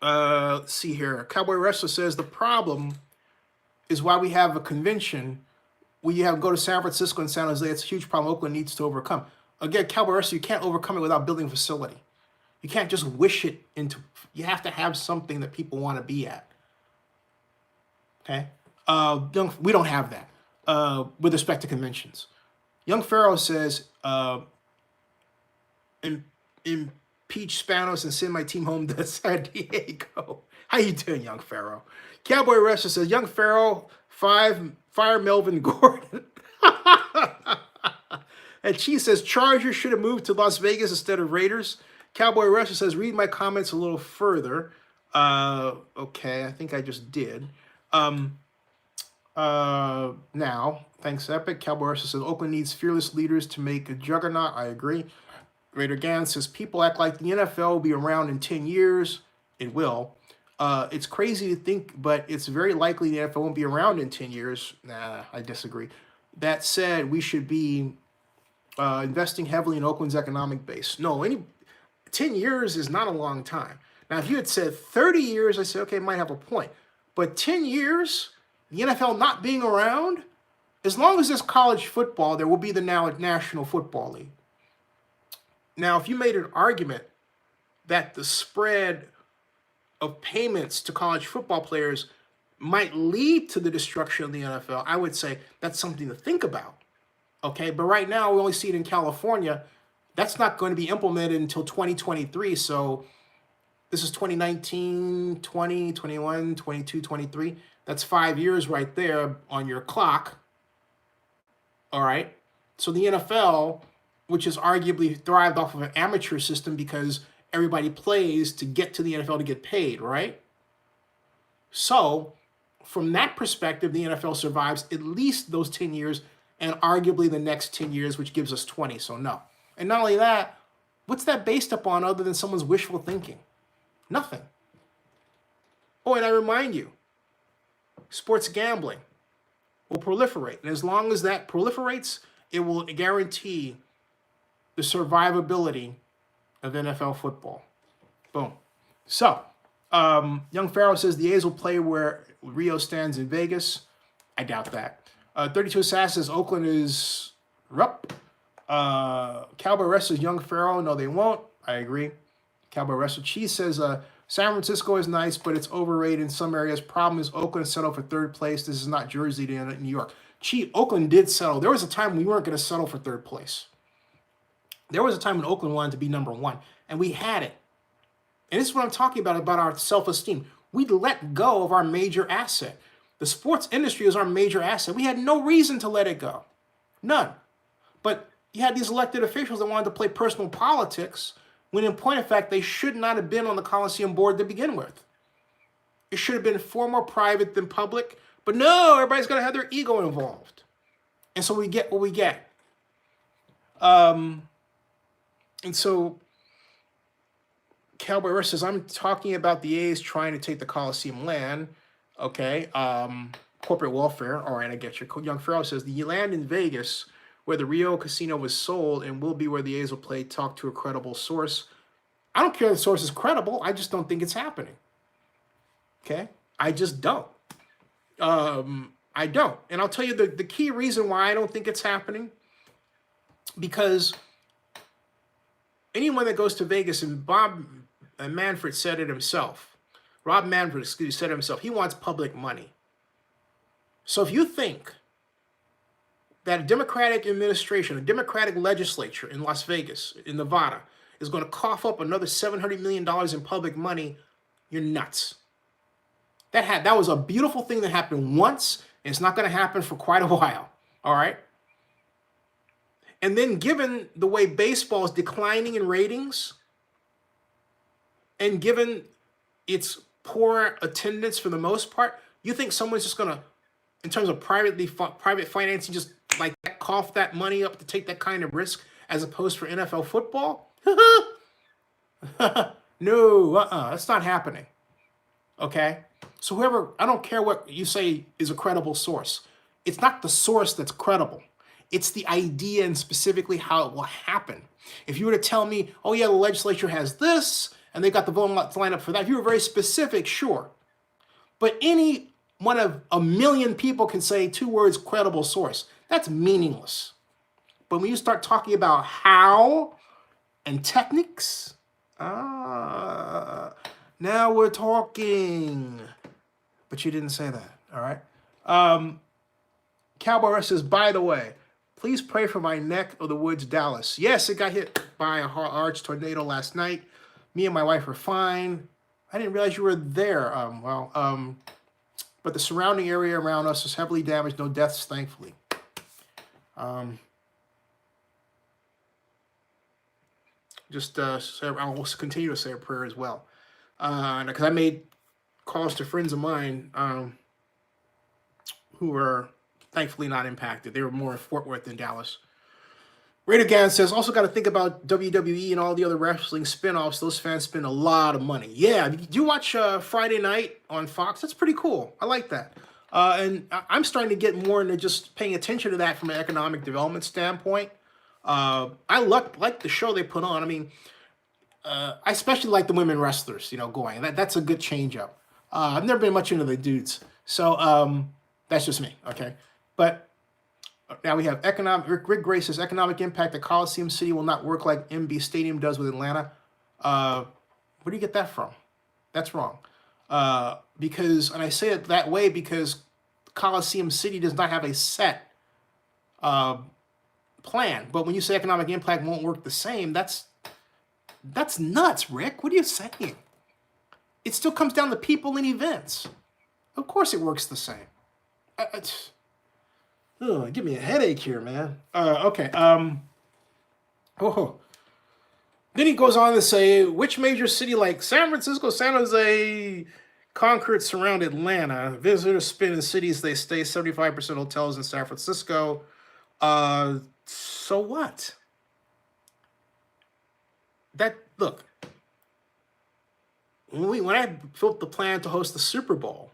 S1: Let's see here. Cowboy Wrestler says the problem is why we have a convention where you have to go to San Francisco and San Jose. It's a huge problem Oakland needs to overcome. Again, Cowboy Wrestler, you can't overcome it without building a facility. You can't just wish it into. You have to have something that people want to be at. Okay, we don't have that with respect to conventions. Young Pharaoh says, impeach Spanos and send my team home to San Diego. How you doing, Young Pharaoh? Cowboy Wrestler says, Young Pharaoh, fire Melvin Gordon. And she says, Chargers should have moved to Las Vegas instead of Raiders. Cowboy Wrestler says, read my comments a little further. Okay, I think I just did. Now, thanks, Epic. Cowboy Wrestler says, Oakland needs fearless leaders to make a juggernaut. I agree. Raider Gann says, people act like the NFL will be around in 10 years. It will. It's crazy to think, but it's very likely the NFL won't be around in 10 years. Nah, I disagree. That said, we should be investing heavily in Oakland's economic base. No, 10 years is not a long time. Now, if you had said 30 years, I say, okay, it might have a point. But 10 years, the NFL not being around, as long as there's college football, there will be the now National Football League. Now, if you made an argument that the spread of payments to college football players might lead to the destruction of the NFL, I would say that's something to think about. Okay, but right now we only see it in California. That's not going to be implemented until 2023. So this is 2019, 20, 21, 22, 23. That's 5 years right there on your clock. All right. So the NFL, which has arguably thrived off of an amateur system because everybody plays to get to the NFL to get paid, right? So from that perspective, the NFL survives at least those 10 years and arguably the next 10 years, which gives us 20. So no. And not only that, what's that based upon other than someone's wishful thinking? Nothing. Oh, and I remind you, sports gambling will proliferate. And as long as that proliferates, it will guarantee the survivability of NFL football. Boom. So, Young Pharaoh says the A's will play where Rio stands in Vegas. I doubt that. 32 Assassin says Oakland is rup. Cowboy Wrestler's Young Pharaoh. No, they won't. I agree. Cowboy Wrestler Cheese says San Francisco is nice, but it's overrated in some areas. Problem is Oakland settled for third place. This is not Jersey to New York. Oakland did settle. There was a time we weren't going to settle for third place. There was a time when Oakland wanted to be number one, and we had it. And this is what I'm talking about our self-esteem. We let go of our major asset. The sports industry is our major asset. We had no reason to let it go. None. But you had these elected officials that wanted to play personal politics when in point of fact, they should not have been on the Coliseum board to begin with. It should have been far more private than public. But no, everybody's got to have their ego involved. And so we get what we get. And so Cowboy Rush says, I'm talking about the A's trying to take the Coliseum land. Okay. Corporate welfare. All right, I get you. Young Pharaoh says, the land in Vegas where the Rio Casino was sold and will be where the A's will play. Talk to a credible source. I don't care if the source is credible. I just don't think it's happening. Okay? I just don't. I don't. And I'll tell you the key reason why I don't think it's happening. Because anyone that goes to Vegas, and Rob Manfred said it himself, said it himself, he wants public money. So if you think that a Democratic administration, a Democratic legislature in Las Vegas, in Nevada, is going to cough up another $700 million in public money, you're nuts. That was a beautiful thing that happened once, and it's not going to happen for quite a while, all right? And then given the way baseball is declining in ratings, and given its poor attendance for the most part, you think someone's just going to, in terms of private financing, just like cough that money up to take that kind of risk as opposed for NFL football? No, that's not happening. Okay? So whoever, I don't care what you say is a credible source. It's not the source that's credible. It's the idea and specifically how it will happen. If you were to tell me, oh yeah, the legislature has this, and they got the voting line up for that, if you were very specific, sure. But any one of a million people can say 2 words, credible source. That's meaningless. But when you start talking about how and techniques, now we're talking. But you didn't say that, all right? Cowboy Rush says, by the way, please pray for my neck of the woods, Dallas. Yes, it got hit by a large tornado last night. Me and my wife are fine. I didn't realize you were there. But the surrounding area around us is heavily damaged. No deaths, thankfully. I'll continue to say a prayer as well. Because I made calls to friends of mine who were thankfully not impacted. They were more in Fort Worth than Dallas. Raider Gann says, also got to think about WWE and all the other wrestling spinoffs. Those fans spend a lot of money. Yeah, do you watch Friday Night on Fox? That's pretty cool. I like that. And I'm starting to get more into just paying attention to that from an economic development standpoint. I like the show they put on. I mean, I especially like the women wrestlers, going. That's a good change up. I've never been much into the dudes. So that's just me, okay? But now we have Rick Gray says, economic impact, the Coliseum City will not work like MB Stadium does with Atlanta. Where do you get that from? That's wrong. Because, and I say it that way because Coliseum City does not have a set plan. But when you say economic impact won't work the same, that's nuts, Rick. What are you saying? It still comes down to people and events. Of course it works the same. Give me a headache here, man. Okay. Then he goes on to say, which major city like San Francisco, San Jose, Concord surround Atlanta? Visitors spend in cities they stay, 75% hotels in San Francisco. So what? Look, when I built the plan to host the Super Bowl,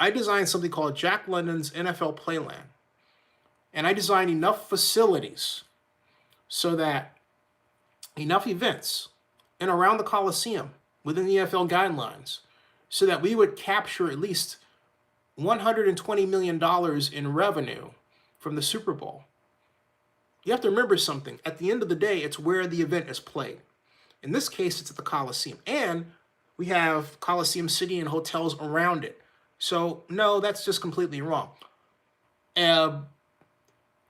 S1: I designed something called Jack London's NFL Playland. And I designed enough facilities so that enough events and around the Coliseum within the NFL guidelines so that we would capture at least $120 million in revenue from the Super Bowl. You have to remember something. At the end of the day, it's where the event is played. In this case, it's at the Coliseum. And we have Coliseum City and hotels around it. So, no, that's just completely wrong.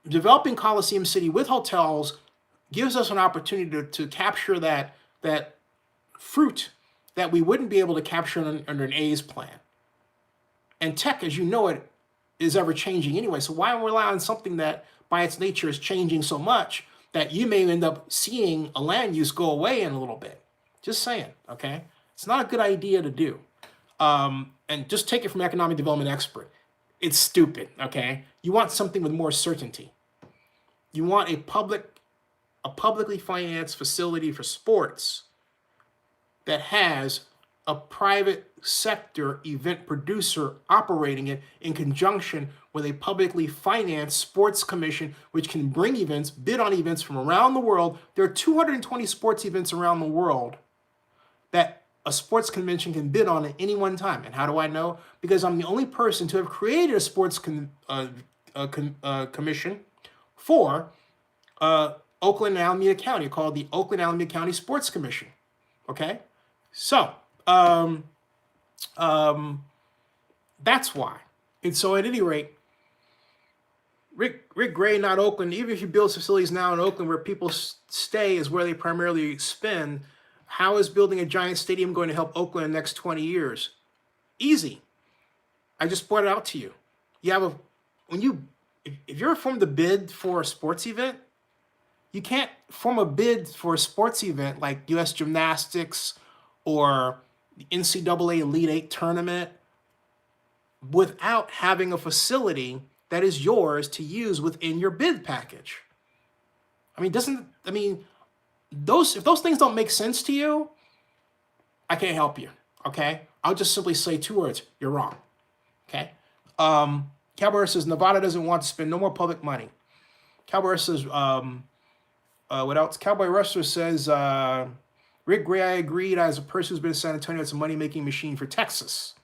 S1: Developing Coliseum City with hotels gives us an opportunity to capture that fruit that we wouldn't be able to capture under an A's plan. And tech, as you know it, is ever changing anyway. So why rely on something that by its nature is changing so much that you may end up seeing a land use go away in a little bit? Just saying, okay? It's not a good idea to do. And just take it from an economic development expert. It's stupid, okay? You want something with more certainty. You want a publicly financed facility for sports that has a private sector event producer operating it in conjunction with a publicly financed sports commission, which can bring events, bid on events from around the world. There are 220 sports events around the world that a sports convention can bid on at any one time. And how do I know? Because I'm the only person to have created a sports commission for Oakland and Alameda County called the Oakland Alameda County Sports Commission. Okay? So, that's why. And so at any rate, Rick Gray, not Oakland, even if you build facilities now in Oakland where people stay is where they primarily spend, how is building a giant stadium going to help Oakland in the next 20 years? Easy. I just brought it out to you. If you're formed a bid for a sports event, you can't form a bid for a sports event like U.S. Gymnastics or the NCAA Elite Eight tournament without having a facility that is yours to use within your bid package. If those things don't make sense to you, I can't help you. Okay? I'll just simply say 2 words. You're wrong. Okay? Cowboy says Nevada doesn't want to spend no more public money. Cowboy says, what else? Cowboy Wrestler says, Rick Gray, I agreed. As a person who's been in San Antonio, it's a money-making machine for Texas.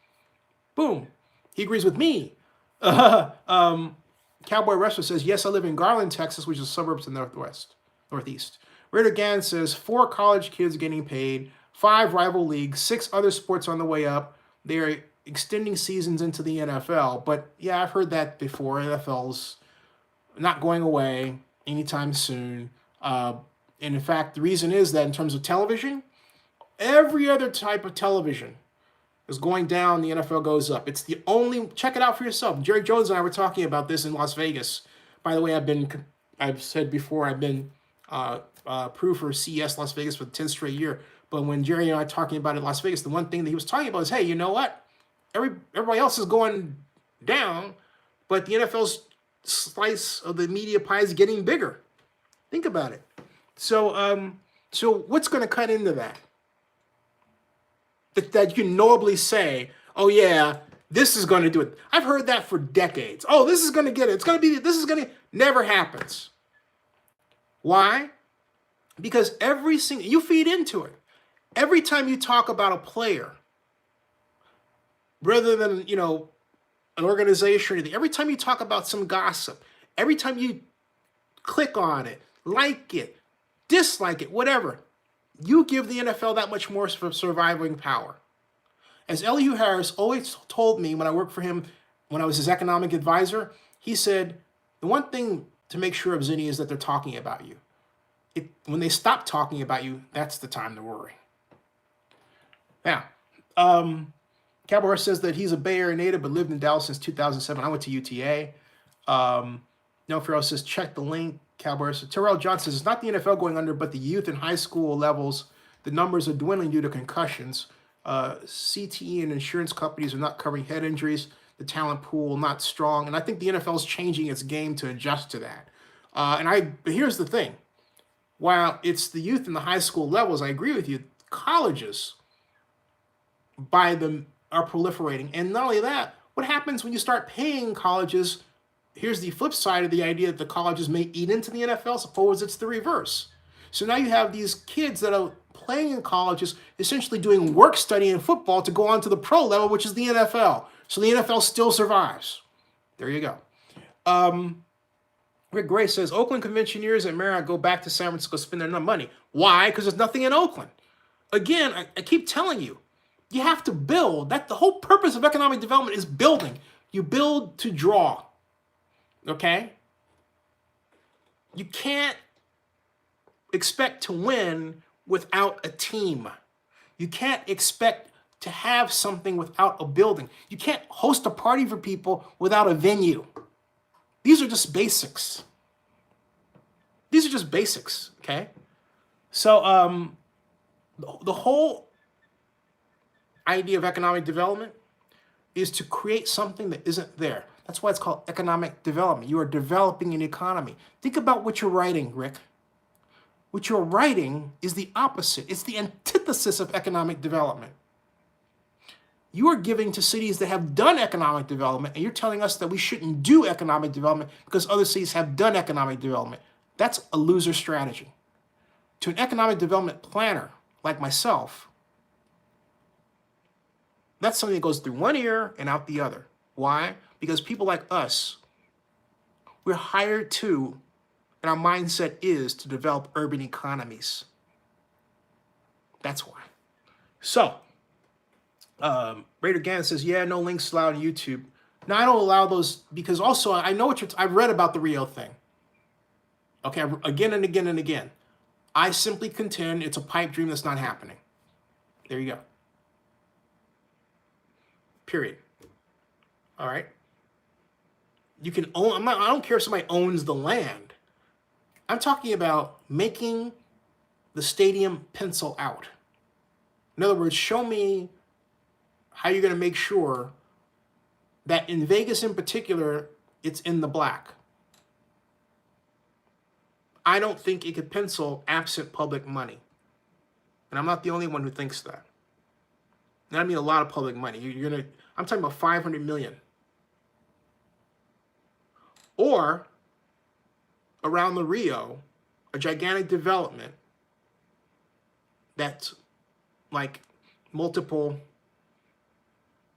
S1: Boom. He agrees with me. Cowboy Wrestler says, yes, I live in Garland, Texas, which is suburbs of the northeast. Raider Gann says, 4 college kids getting paid, 5 rival leagues, 6 other sports on the way up. They're extending seasons into the NFL. But yeah, I've heard that before. NFL's not going away anytime soon. And in fact, the reason is that in terms of television, every other type of television is going down, the NFL goes up. It's the only, check it out for yourself. Jerry Jones and I were talking about this in Las Vegas. By the way, I've said before, I've been approved for CES Las Vegas for the 10th straight year. But when Jerry and I were talking about it in Las Vegas, the one thing that he was talking about is, hey, you know what? Everybody else is going down, but the NFL's slice of the media pie is getting bigger. Think about it. So what's going to cut into that? That you nobly say, oh yeah, this is going to do it. I've heard that for decades. Oh, this is going to get it. It's going to be, this is going to, never happens. Why? Because you feed into it. Every time you talk about a player, rather than, an organization or anything, every time you talk about some gossip, every time you click on it, like it, dislike it, whatever, you give the NFL that much more surviving power. As Elihu Harris always told me when I worked for him, when I was his economic advisor, he said, the one thing to make sure of, Zennie, is that they're talking about you. When they stop talking about you, that's the time to worry. Now, Cowboy says that he's a Bay Area native but lived in Dallas since 2007. I went to UTA. No Farrell says, check the link. Cowboy says, Terrell Johnson says, it's not the NFL going under, but the youth and high school levels. The numbers are dwindling due to concussions. CTE and insurance companies are not covering head injuries. The talent pool not strong. And I think the NFL is changing its game to adjust to that. But here's the thing. While it's the youth and the high school levels, I agree with you, colleges by them are proliferating. And not only that, what happens when you start paying colleges? Here's the flip side of the idea that the colleges may eat into the NFL. Suppose it's the reverse. So now you have these kids that are playing in colleges, essentially doing work study in football to go on to the pro level, which is the NFL. So the NFL still survives. There you go. Rick Gray says, Oakland conventioneers and Marriott go back to San Francisco, spend their money. Why? Because there's nothing in Oakland. Again, I keep telling you, you have to build. The whole purpose of economic development is building. You build to draw. Okay? You can't expect to win without a team. You can't expect to have something without a building. You can't host a party for people without a venue. These are just basics. These are just basics, okay? So the whole idea of economic development is to create something that isn't there. That's why it's called economic development. You are developing an economy. Think about what you're writing, Rick. What you're writing is the opposite. It's the antithesis of economic development. You are giving to cities that have done economic development, and you're telling us that we shouldn't do economic development because other cities have done economic development. That's a loser strategy. To an economic development planner like myself, that's something that goes through one ear and out the other. Why? Because people like us, we're hired to, and our mindset is to develop urban economies. That's why. So, Raider Gann says, yeah, no links allowed on YouTube. Now, I don't allow those because also I know I've read about the Rio thing. Okay, again and again and again. I simply contend it's a pipe dream that's not happening. There you go. Period. All right. You can own, I don't care if somebody owns the land. I'm talking about making the stadium pencil out. In other words, show me how you're going to make sure that in Vegas in particular, it's in the black. I don't think it could pencil absent public money. And I'm not the only one who thinks that. And I mean a lot of public money. I'm talking about 500 million. Or around the Rio, a gigantic development that's like multiple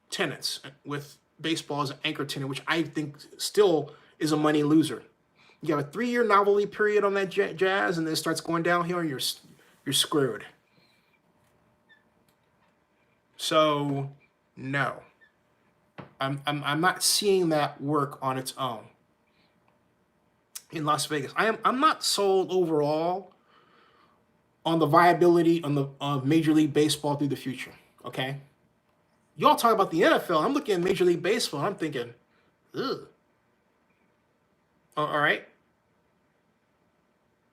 S1: tenants with baseball as an anchor tenant, which I think still is a money loser. You have a 3-year novelty period on that jazz, and then it starts going downhill, and you're screwed. So no, I'm not seeing that work on its own in Las Vegas. I'm not sold overall on the viability of Major League Baseball through the future. Okay, y'all talk about the NFL. I'm looking at Major League Baseball. I'm thinking, ugh. All right.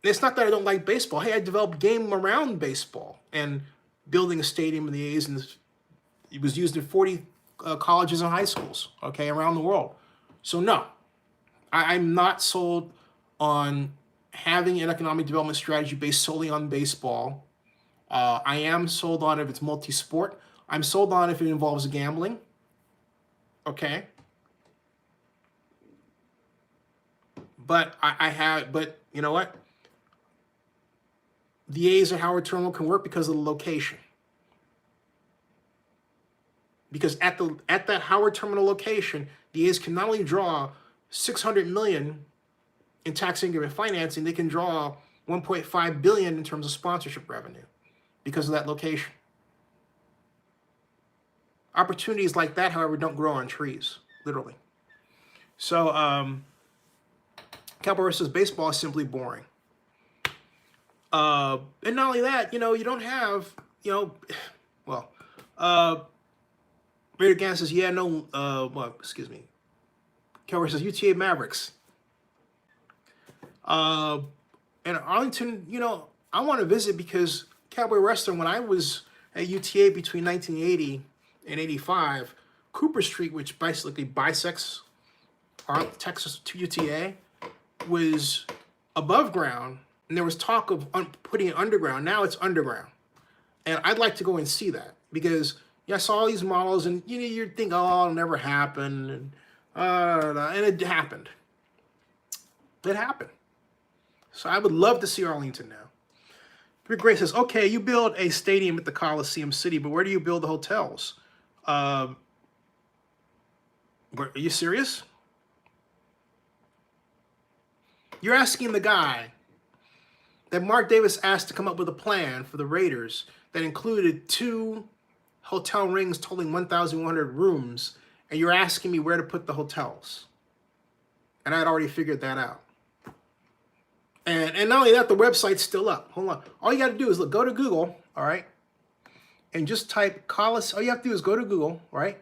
S1: It's not that I don't like baseball. Hey, I developed game around baseball and building a stadium in the A's, and it was used in 40 colleges and high schools, okay, around the world. So no, I'm not sold on having an economic development strategy based solely on baseball. I am sold on if it's multi-sport. I'm sold on if it involves gambling, okay. But but you know what? The A's at Howard Terminal can work because of the location. Because at that Howard Terminal location, the A's can not only draw $600 million in tax increment financing, they can draw $1.5 billion in terms of sponsorship revenue because of that location. Opportunities like that, however, don't grow on trees, literally. So, Cowboy versus baseball is simply boring. And not only that, you don't have, well, Raider Gann says, yeah, no, excuse me. Cowboy says UTA Mavericks. And Arlington, I want to visit because Cowboy Wrestling, when I was at UTA between 1980 and 85, Cooper Street, which basically bisects Texas to UTA, was above ground, and there was talk of putting it underground. Now it's underground. And I'd like to go and see that because I saw all these models, and you'd think, oh, it'll never happen. And it happened. It happened. So I would love to see Arlington now. Rick Gray says, okay, you build a stadium at the Coliseum City, but where do you build the hotels? Are you serious? You're asking the guy that Mark Davis asked to come up with a plan for the Raiders that included 2 hotel rings totaling 1,100 rooms, and you're asking me where to put the hotels. And I'd already figured that out. And not only that, the website's still up. Hold on. All you got to do is go to Google, all right, and just type Coliseum. All you have to do is go to Google, right,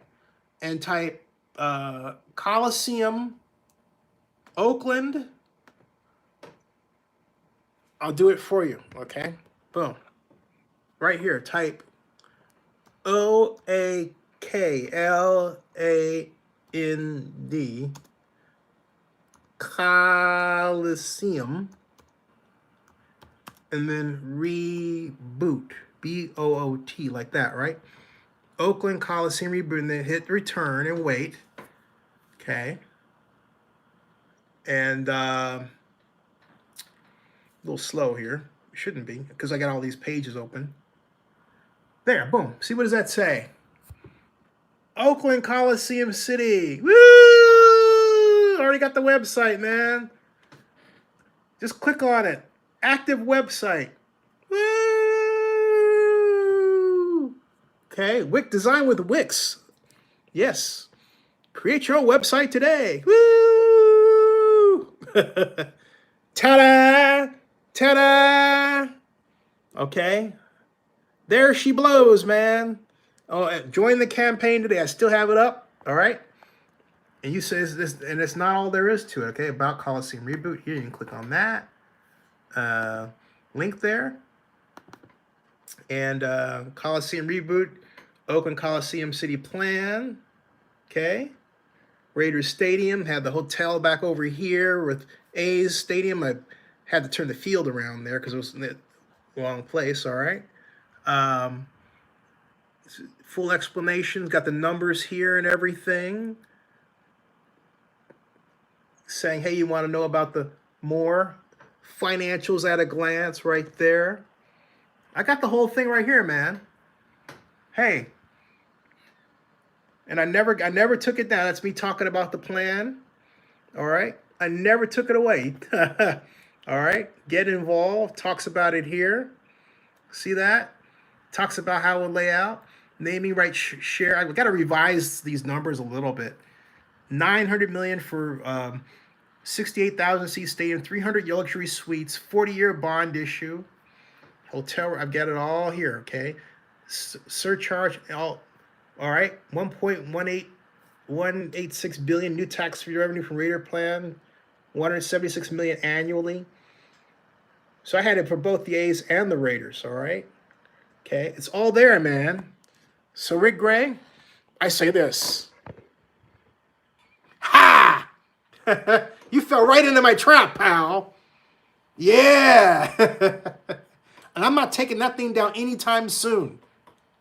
S1: and type Coliseum, Oakland. I'll do it for you, okay? Boom. Right here, type OAKLAND, Coliseum, and then reboot, BOOT, like that, right? Oakland Coliseum reboot, and then hit return and wait, okay? And a little slow here. It shouldn't be, because I got all these pages open. There, boom. See, what does that say? Oakland Coliseum City. Woo! Already got the website, man. Just click on it. Active website. Woo! Okay, Wix design with Wix. Yes. Create your own website today. Woo! Ta-da! Ta-da! Okay. There she blows, man. Oh, join the campaign today. I still have it up. All right. And you say this, and it's not all there is to it. Okay. About Coliseum Reboot. Here, you can click on that link there. And Coliseum Reboot, Oakland Coliseum City Plan. Okay. Raiders Stadium. Had the hotel back over here with A's Stadium. I had to turn the field around there because it was in the wrong place. All right. Full explanations, got the numbers here and everything. Saying, hey, you want to know about the more financials at a glance right there. I got the whole thing right here, man. Hey. And I never took it down. That's me talking about the plan. All right. I never took it away. All right. Get involved. Talks about it here. See that? Talks about how it will lay out. Naming right share. I've got to revise these numbers a little bit. 900 million for 68,000 seat stadium, 300 luxury suites, 40-year bond issue, hotel. I've got it all here. Okay, surcharge. All right. 1.186 billion new tax-free revenue from Raider plan, 176 million annually. So I had it for both the A's and the Raiders. All right. Okay, it's all there, man. So Rick Gray, I say this. Ha! You fell right into my trap, pal. Yeah. And I'm not taking that thing down anytime soon.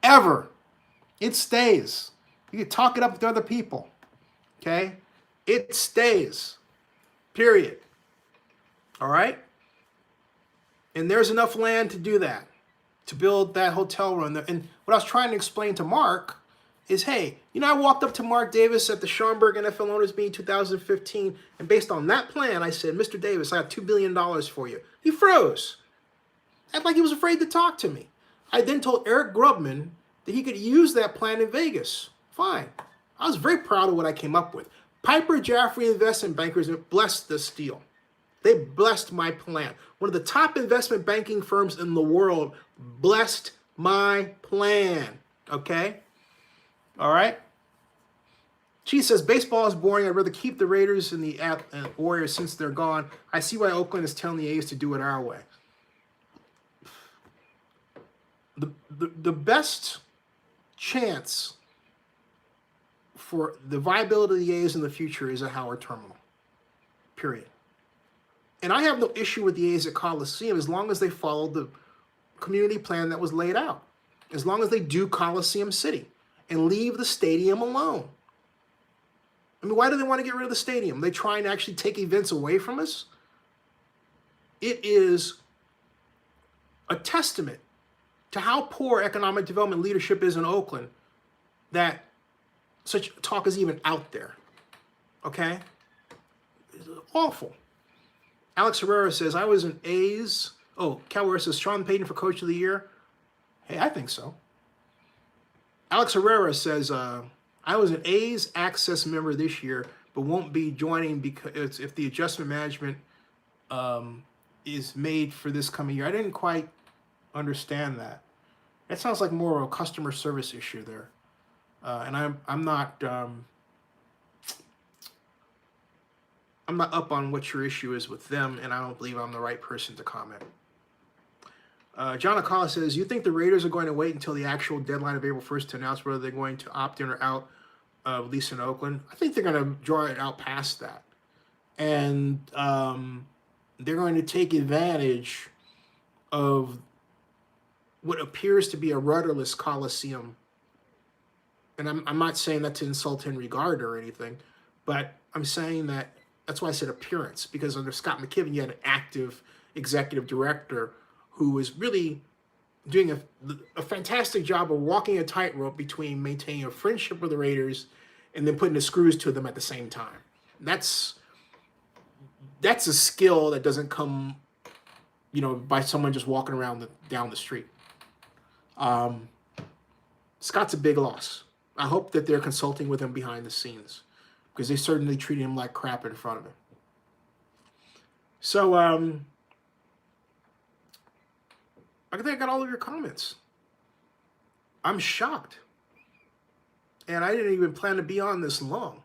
S1: Ever. It stays. You can talk it up with other people. Okay? It stays. Period. All right? And there's enough land to do that. To build that hotel room. And what I was trying to explain to Mark is, hey, I walked up to Mark Davis at the Schaumburg NFL Owners Meeting 2015, and based on that plan, I said, Mr. Davis, I have $2 billion for you. He froze. Acted like he was afraid to talk to me. I then told Eric Grubman that he could use that plan in Vegas. Fine. I was very proud of what I came up with. Piper Jaffray Investment Bankers blessed this deal. They blessed my plan. One of the top investment banking firms in the world blessed my plan. Okay? All right? She says, baseball is boring. I'd rather keep the Raiders and the Warriors since they're gone. I see why Oakland is telling the A's to do it our way. The best chance for the viability of the A's in the future is at Howard Terminal. Period. And I have no issue with the A's at Coliseum as long as they follow the community plan that was laid out. As long as they do Coliseum City and leave the stadium alone. I mean, why do they want to get rid of the stadium? They trying to actually take events away from us? It is a testament to how poor economic development leadership is in Oakland that such talk is even out there. Okay? It's awful. Alex Herrera says, I was an A's. Oh, Cal Herrera says, Sean Payton for Coach of the Year. Hey, I think so. Alex Herrera says, I was an A's Access member this year, but won't be joining because if the adjustment management is made for this coming year. I didn't quite understand that. That sounds like more of a customer service issue there. And I'm not up on what your issue is with them, and I don't believe I'm the right person to comment. John Acala says, you think the Raiders are going to wait until the actual deadline of April 1st to announce whether they're going to opt in or out of lease in Oakland? I think they're going to draw it out past that. And they're going to take advantage of what appears to be a rudderless Coliseum. And I'm not saying that to insult Henry Gardner or anything, but I'm saying that that's why I said appearance, because under Scott McKibben, you had an active executive director who was really doing a fantastic job of walking a tightrope between maintaining a friendship with the Raiders and then putting the screws to them at the same time. That's a skill that doesn't come, by someone just walking around down the street. Scott's a big loss. I hope that they're consulting with him behind the scenes, because they certainly treated him like crap in front of him. So, I think I got all of your comments. I'm shocked. And I didn't even plan to be on this long.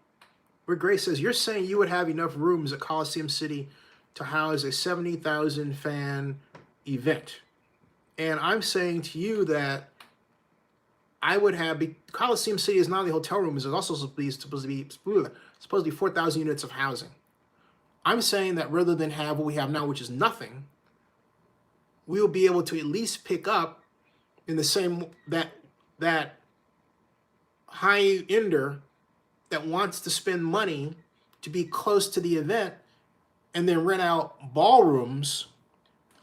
S1: Where Grace says, you're saying you would have enough rooms at Coliseum City to house a 70,000 fan event. And I'm saying to you that I would have, Coliseum City is not only hotel rooms, it's also supposed to be 4,000 units of housing. I'm saying that rather than have what we have now, which is nothing, we will be able to at least pick up in the same, that high-ender that wants to spend money to be close to the event and then rent out ballrooms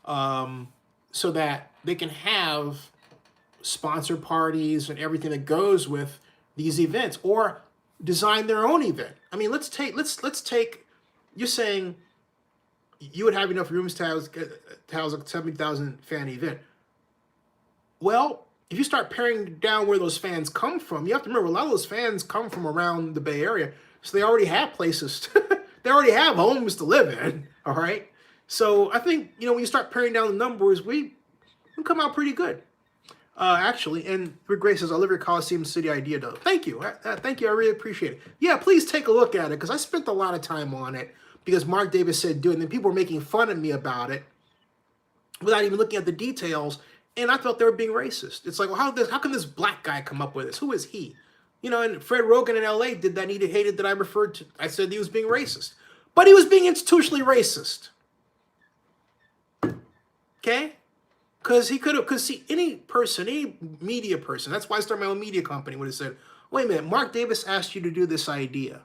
S1: so that they can have sponsor parties and everything that goes with these events, or design their own event. I mean, let's take, you're saying you would have enough rooms to house a 70,000 fan event. Well, if you start paring down where those fans come from, you have to remember a lot of those fans come from around the Bay Area, so they already have places. They already have homes to live in, all right? So I think, when you start paring down the numbers, we come out pretty good, actually. And Rick Gray says, I love your Coliseum City idea, though. Thank you. Thank you. I really appreciate it. Yeah, please take a look at it, because I spent a lot of time on it because Mark Davis said do it, and then people were making fun of me about it without even looking at the details. And I thought they were being racist. It's like, well, how can this black guy come up with this? Who is he? And Fred Rogan in LA did that. He hated that I said he was being racist. But he was being institutionally racist. Okay? Because any person, any media person, that's why I started my own media company, would have said, wait a minute, Mark Davis asked you to do this idea.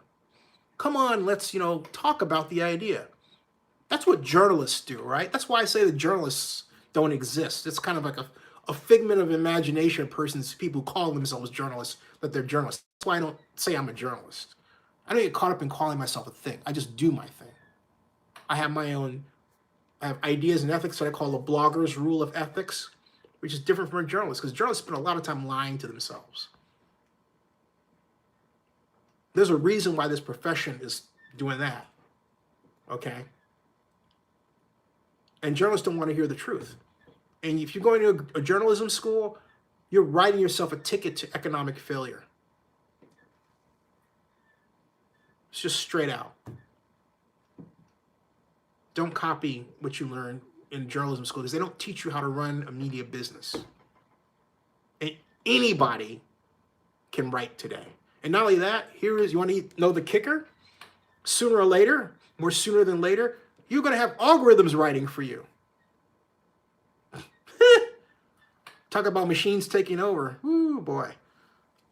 S1: Come on, let's, talk about the idea. That's what journalists do, right? That's why I say that journalists don't exist. It's kind of like a figment of imagination of people who call themselves journalists, that they're journalists. That's why I don't say I'm a journalist. I don't get caught up in calling myself a thing. I just do my thing. I have ideas and ethics that I call the blogger's rule of ethics, which is different from a journalist, because journalists spend a lot of time lying to themselves. There's a reason why this profession is doing that, okay? And journalists don't want to hear the truth. And if you're going to a journalism school, you're writing yourself a ticket to economic failure. It's just straight out. Don't copy what you learn in journalism school, because they don't teach you how to run a media business. And anybody can write today. And not only that, you want to know the kicker? Sooner or later, more sooner than later, you're going to have algorithms writing for you. Talk about machines taking over. Ooh, boy.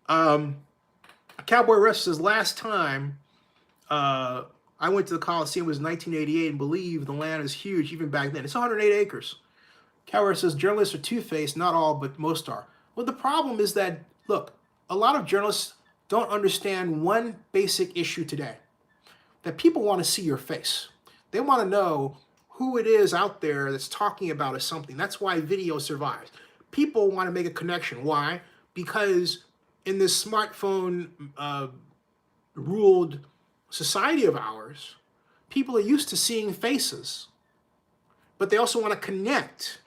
S1: Cowboy Russ says, last time I went to the Coliseum was 1988, and believe the land is huge even back then. It's 108 acres. Cowboy Russ says, journalists are two-faced. Not all, but most are. Well, the problem is that, look, a lot of journalists don't understand one basic issue today. That people want to see your face. They want to know who it is out there that's talking about something. That's why video survives. People want to make a connection. Why? Because in this smartphone ruled society of ours, people are used to seeing faces, but they also want to connect.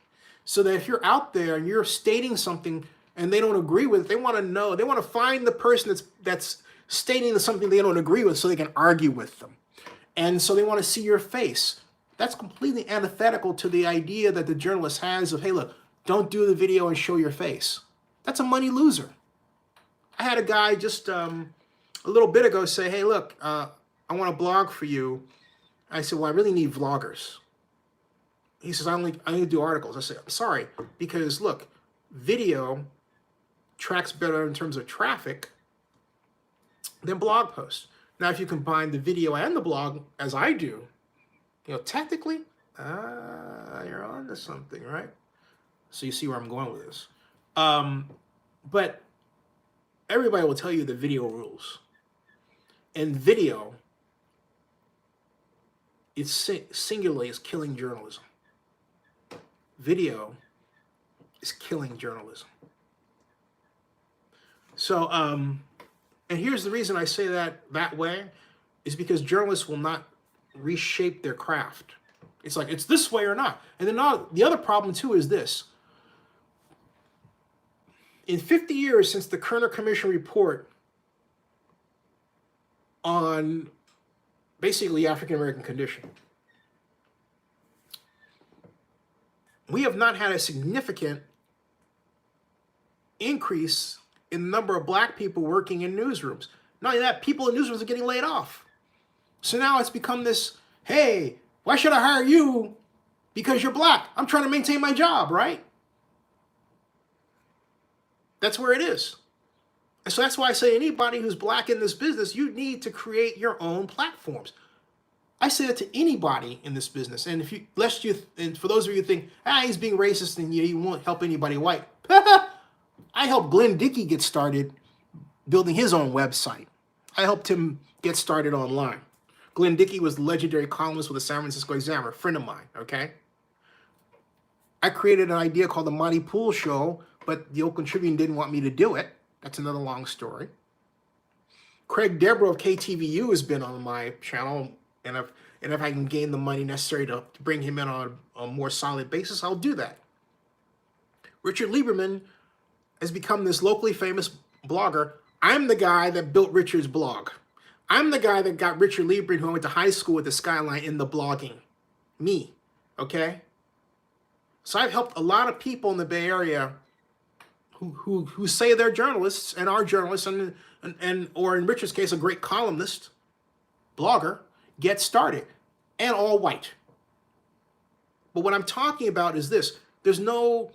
S1: So that if you're out there and you're stating something and they don't agree with it, they want to know, they want to find the person that's stating something they don't agree with so they can argue with them. And so they want to see your face. That's completely antithetical to the idea that the journalist has of, hey, look, don't do the video and show your face. That's a money loser. I had a guy just a little bit ago say, hey, look, I want to blog for you. I said, well, I really need vloggers. He says, I only do articles. I said, I'm sorry, because look, video tracks better in terms of traffic than blog posts. Now, if you combine the video and the blog, as I do, technically, you're on to something, right? So you see where I'm going with this. But everybody will tell you the video rules. And video, singularly is killing journalism. Video is killing journalism. So, and here's the reason I say that way, is because journalists will not reshape their craft. It's like, it's this way or not. And then the other problem too is this. In 50 years since the Kerner Commission report on basically African-American condition, we have not had a significant increase in the number of black people working in newsrooms. Not only that, people in newsrooms are getting laid off. So now it's become this, hey, why should I hire you? Because you're black. I'm trying to maintain my job, right? That's where it is. So that's why I say anybody who's black in this business, you need to create your own platforms. I say that to anybody in this business. And if you, lest you, and for those of you who think, he's being racist and you won't help anybody white. I helped Glenn Dickey get started building his own website. I helped him get started online. Glenn Dickey was the legendary columnist with the San Francisco Examiner, a friend of mine, okay? I created an idea called the Monty Pool Show, but the Oakland Tribune didn't want me to do it. That's another long story. Craig Deborah of KTVU has been on my channel, and if I can gain the money necessary to bring him in on a more solid basis, I'll do that. Richard Lieberman has become this locally famous blogger. I'm the guy that built Richard's blog. I'm the guy that got Richard Lieberman, who I went to high school with the Skyline, in the blogging. Me, okay? So I've helped a lot of people in the Bay Area who say they're journalists and are journalists and or in Richard's case, a great columnist, blogger, get started, and all white. But what I'm talking about is this. There's no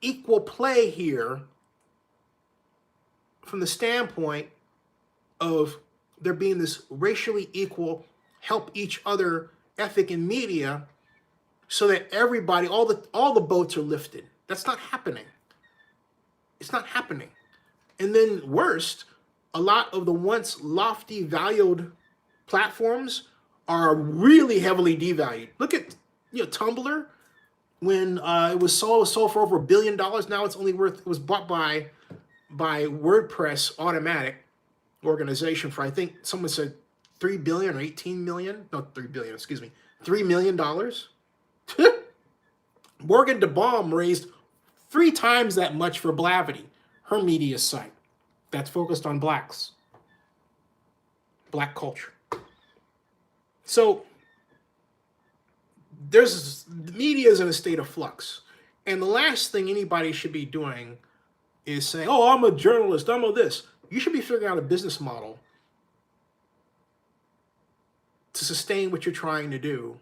S1: equal play here from the standpoint of there being this racially equal, help each other ethic in media so that everybody, all the boats are lifted. That's not happening. It's not happening. And then worst, a lot of the once lofty valued platforms are really heavily devalued. Look at Tumblr. When it was sold for over $1 billion. Now it's only worth, it was bought by WordPress Automatic organization for, I think someone said 3 billion or 18 million. No, 3 billion, excuse me. $3 million. Morgan DeBaum raised 3 times that much for Blavity, her media site that's focused on blacks, black culture. So the media is in a state of flux. And the last thing anybody should be doing is saying, oh, I'm a journalist, I'm a this. You should be figuring out a business model to sustain what you're trying to do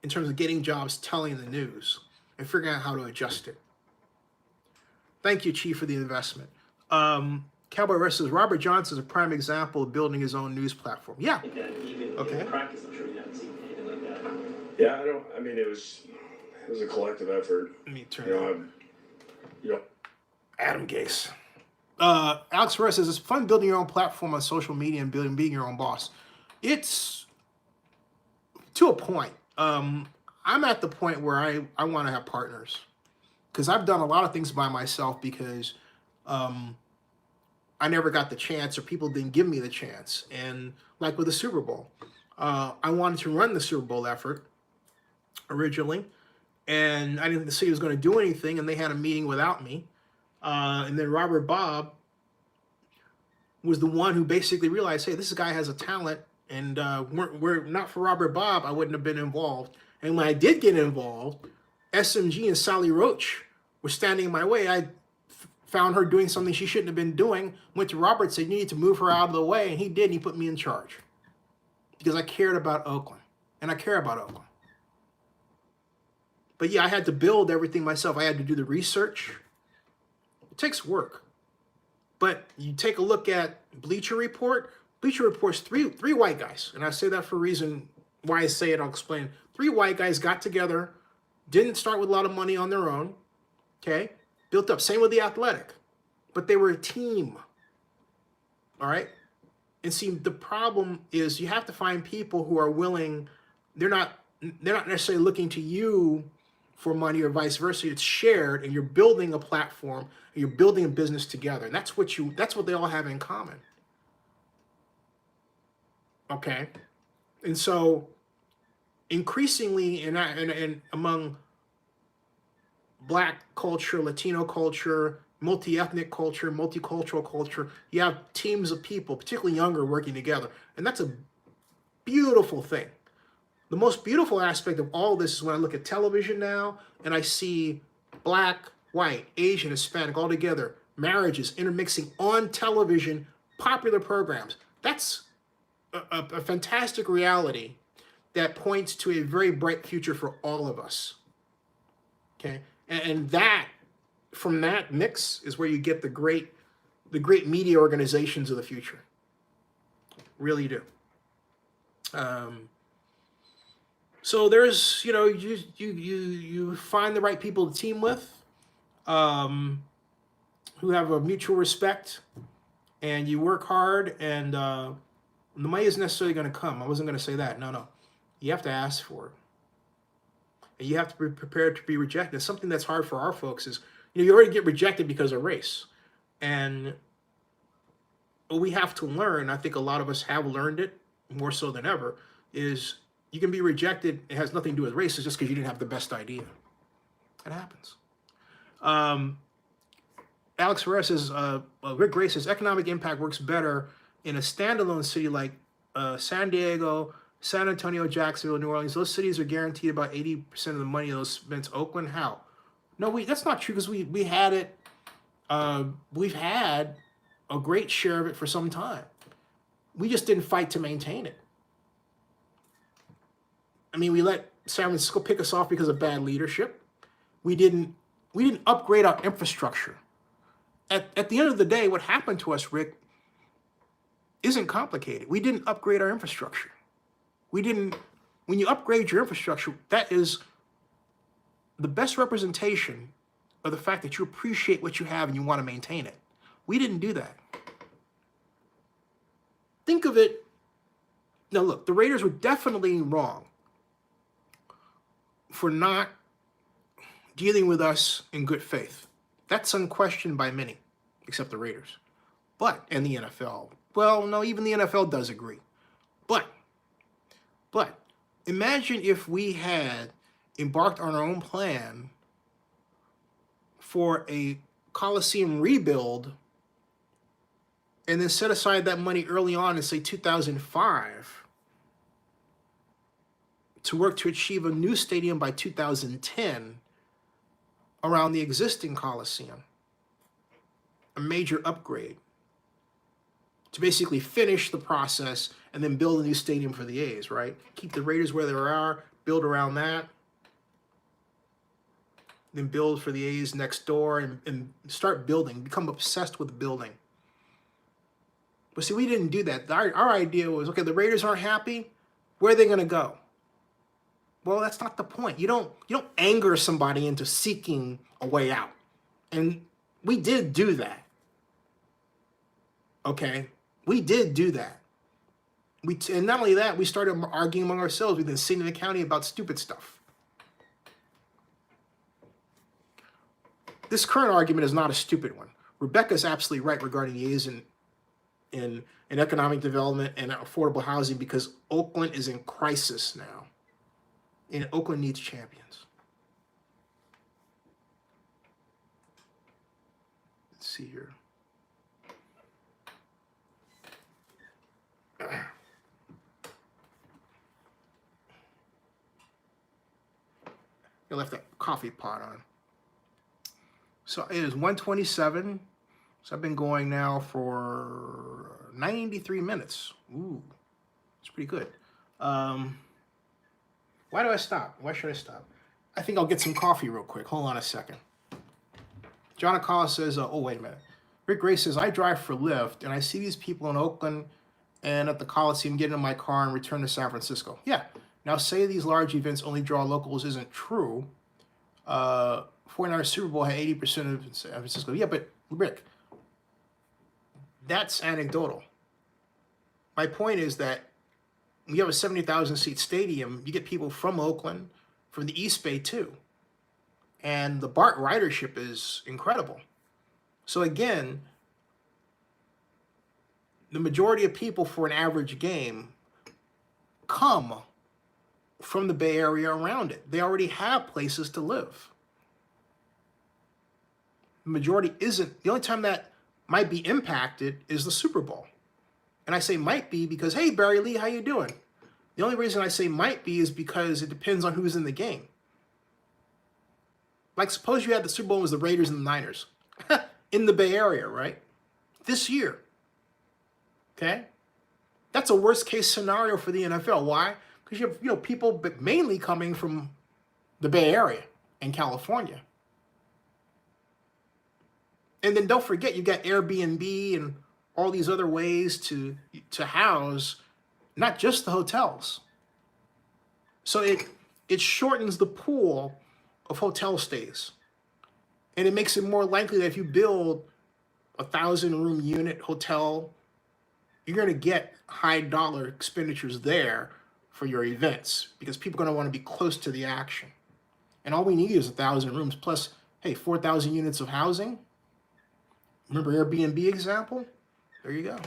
S1: in terms of getting jobs, telling the news, and figuring out how to adjust it. Thank you, Chief, for the investment. Cowboy Rest says, Robert Johnson is a prime example of building his own news platform. Yeah. Okay.
S3: Practice, I'm sure you haven't seen anything like that.
S2: Yeah, I mean, it was a collective effort.
S1: Let me turn
S2: it.
S1: Adam Gase. Alex Ferrer says, it's fun building your own platform on social media and being your own boss. It's to a point. I'm at the point where I want to have partners, because I've done a lot of things by myself because I never got the chance, or people didn't give me the chance. And like with the Super Bowl, I wanted to run the Super Bowl effort originally, and I didn't see he was going to do anything, and they had a meeting without me. And then Robert Bob was the one who basically realized, hey, this guy has a talent, and we're not for Robert Bob, I wouldn't have been involved. And when I did get involved, SMG and Sally Roach were standing in my way. I found her doing something she shouldn't have been doing, went to Robert, said, you need to move her out of the way, and he did, and he put me in charge. Because I cared about Oakland, and I care about Oakland. But yeah, I had to build everything myself. I had to do the research. It takes work. But you take a look at Bleacher Report. Bleacher Report's three white guys, and I say that for a reason why I say it, I'll explain. 3 white guys got together, didn't start with a lot of money on their own, okay? Built up. Same with The Athletic. But they were a team, all right? And see, the problem is you have to find people who are willing. They're not necessarily looking to you for money or vice versa. It's shared, and you're building a platform, and you're building a business together. And that's what they all have in common. Okay? And so increasingly in among black culture, Latino culture, multi-ethnic culture, multicultural culture, you have teams of people, particularly younger, working together. And that's a beautiful thing. The most beautiful aspect of all this is when I look at television now and I see black, white, Asian, Hispanic all together, marriages intermixing on television, popular programs. That's a fantastic reality that points to a very bright future for all of us. Okay? And that, from that mix is where you get the great the great media organizations of the future. Really do. So there's, you find the right people to team with, who have a mutual respect, and you work hard, and the money isn't necessarily going to come. I wasn't going to say that. No. You have to ask for it. And you have to be prepared to be rejected. Something that's hard for our folks is, you already get rejected because of race. And what we have to learn, I think a lot of us have learned it more so than ever, is you can be rejected. It has nothing to do with race. It's just because you didn't have the best idea. It happens. Alex Ferrer says, Rick Gray says, economic impact works better in a standalone city like San Diego, San Antonio, Jacksonville, New Orleans. Those cities are guaranteed about 80% of the money those spent. Oakland, how? No, that's not true, because we had it. We've had a great share of it for some time. We just didn't fight to maintain it. I mean, we let San Francisco pick us off because of bad leadership. We didn't upgrade our infrastructure. At the end of the day, what happened to us, Rick, isn't complicated. We didn't upgrade our infrastructure. When you upgrade your infrastructure, that is the best representation of the fact that you appreciate what you have and you want to maintain it. We didn't do that. Think of it. Now, look, the Raiders were definitely wrong for not dealing with us in good faith. That's unquestioned by many, except the Raiders. And the NFL. Well, no, even the NFL does agree. But imagine if we had embarked on our own plan for a Coliseum rebuild and then set aside that money early on in, say, 2005 to work to achieve a new stadium by 2010 around the existing Coliseum. A major upgrade to basically finish the process and then build a new stadium for the A's, right? Keep the Raiders where they are, build around that, then build for the A's next door and start building, become obsessed with building. But see, we didn't do that. Our idea was, okay, the Raiders aren't happy, where are they going to go? Well, that's not the point. You don't anger somebody into seeking a way out. And we did do that. Okay? We did do that. And not only that, we started arguing among ourselves within the city and the county about stupid stuff. This current argument is not a stupid one. Rebecca's absolutely right regarding the A's in economic development and affordable housing, because Oakland is in crisis now. And Oakland needs champions. Let's see here. I left that coffee pot on. So it is 1:27. So I've been going now for 93 minutes. Ooh, it's pretty good. Why do I stop? Why should I stop? I think I'll get some coffee real quick. Hold on a second. John Akala says, oh, wait a minute. Rick Gray says, I drive for Lyft, and I see these people in Oakland and at the Coliseum get in my car and return to San Francisco. Yeah. Now, say these large events only draw locals isn't true. 49ers Super Bowl had 80% of San Francisco. Yeah, but Rick, that's anecdotal. My point is that when you have a 70,000 seat stadium, you get people from Oakland, from the East Bay too. And the BART ridership is incredible. So again, the majority of people for an average game come from the Bay Area around it. They already have places to live. The majority isn't. The only time that might be impacted is the Super Bowl. And I say might be because, hey, Barry Lee, how you doing? The only reason I say might be is because it depends on who's in the game. Like, suppose you had the Super Bowl was the Raiders and the Niners in the Bay Area, right? This year. Okay? That's a worst case scenario for the NFL. Why? Because you have people mainly coming from the Bay Area and California. And then don't forget, you got Airbnb and all these other ways to house not just the hotels. So it shortens the pool of hotel stays. And it makes it more likely that if you build a 1,000-room unit hotel, you're going to get high dollar expenditures there for your events because people are going to want to be close to the action. And all we need is 1,000 rooms plus, hey, 4,000 units of housing. Remember Airbnb example? There you go.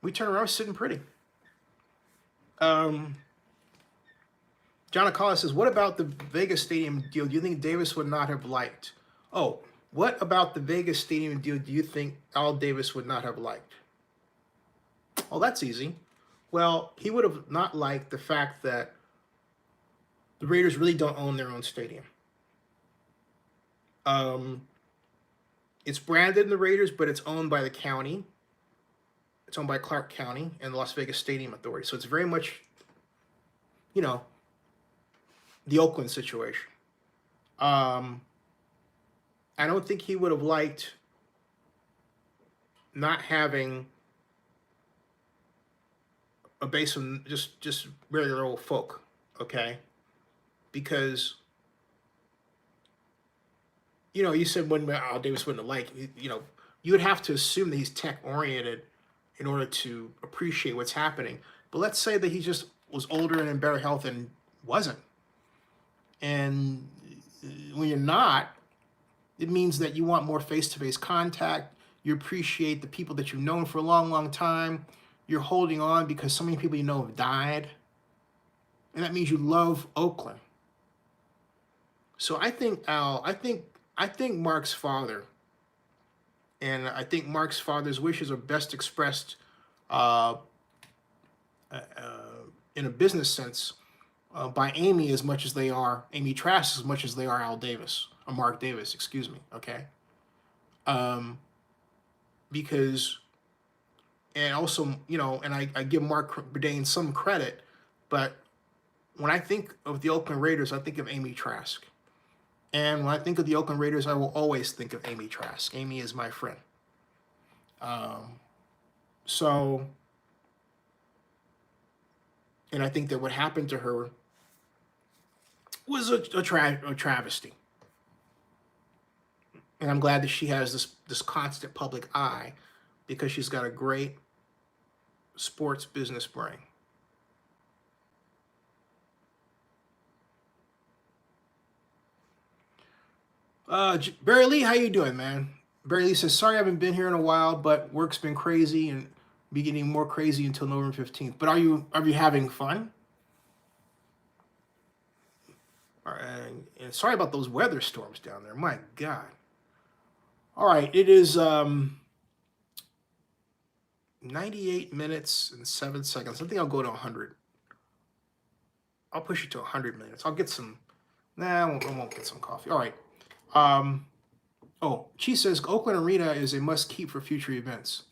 S1: We turn around sitting pretty. John Acala says, what about the Vegas Stadium deal? Do you think Davis would not have liked? Oh, what about the Vegas Stadium deal do you think Al Davis would not have liked? Oh, that's easy. Well, he would have not liked the fact that the Raiders really don't own their own stadium. It's branded in the Raiders, but it's owned by the county. It's owned by Clark County and the Las Vegas Stadium Authority. So it's very much, you know, the Oakland situation. I don't think he would have liked not having a base of just regular old folk, okay? Because, you know, you said when Al Davis wouldn't have liked, you know, you would have to assume that he's tech-oriented in order to appreciate what's happening. But let's say that he just was older and in better health and wasn't. And when you're not, it means that you want more face-to-face contact. You appreciate the people that you've known for a long, long time. You're holding on because so many people you know have died. And that means you love Oakland. So I think Mark's father, and I think Mark's father's wishes are best expressed in a business sense by Amy as much as they are, Amy Trask as much as they are Al Davis, or Mark Davis, excuse me, okay? Because, and also, you know, and I give Mark Burdane some credit, but when I think of the Oakland Raiders, I think of Amy Trask. And when I think of the Oakland Raiders, I will always think of Amy Trask. Amy is my friend. And I think that what happened to her was a travesty. And I'm glad that she has this constant public eye because she's got a great sports business brain. Barry Lee, how you doing, man? Barry Lee says, sorry I haven't been here in a while, but work's been crazy and be getting more crazy until November 15th. But are you having fun? And sorry about those weather storms down there. My God. All right, it is 98 minutes and 7 seconds. I think I'll go to 100. I'll push it to 100 minutes. I'll get some. Nah, I won't get some coffee. All right. She says Oakland Arena is a must keep for future events.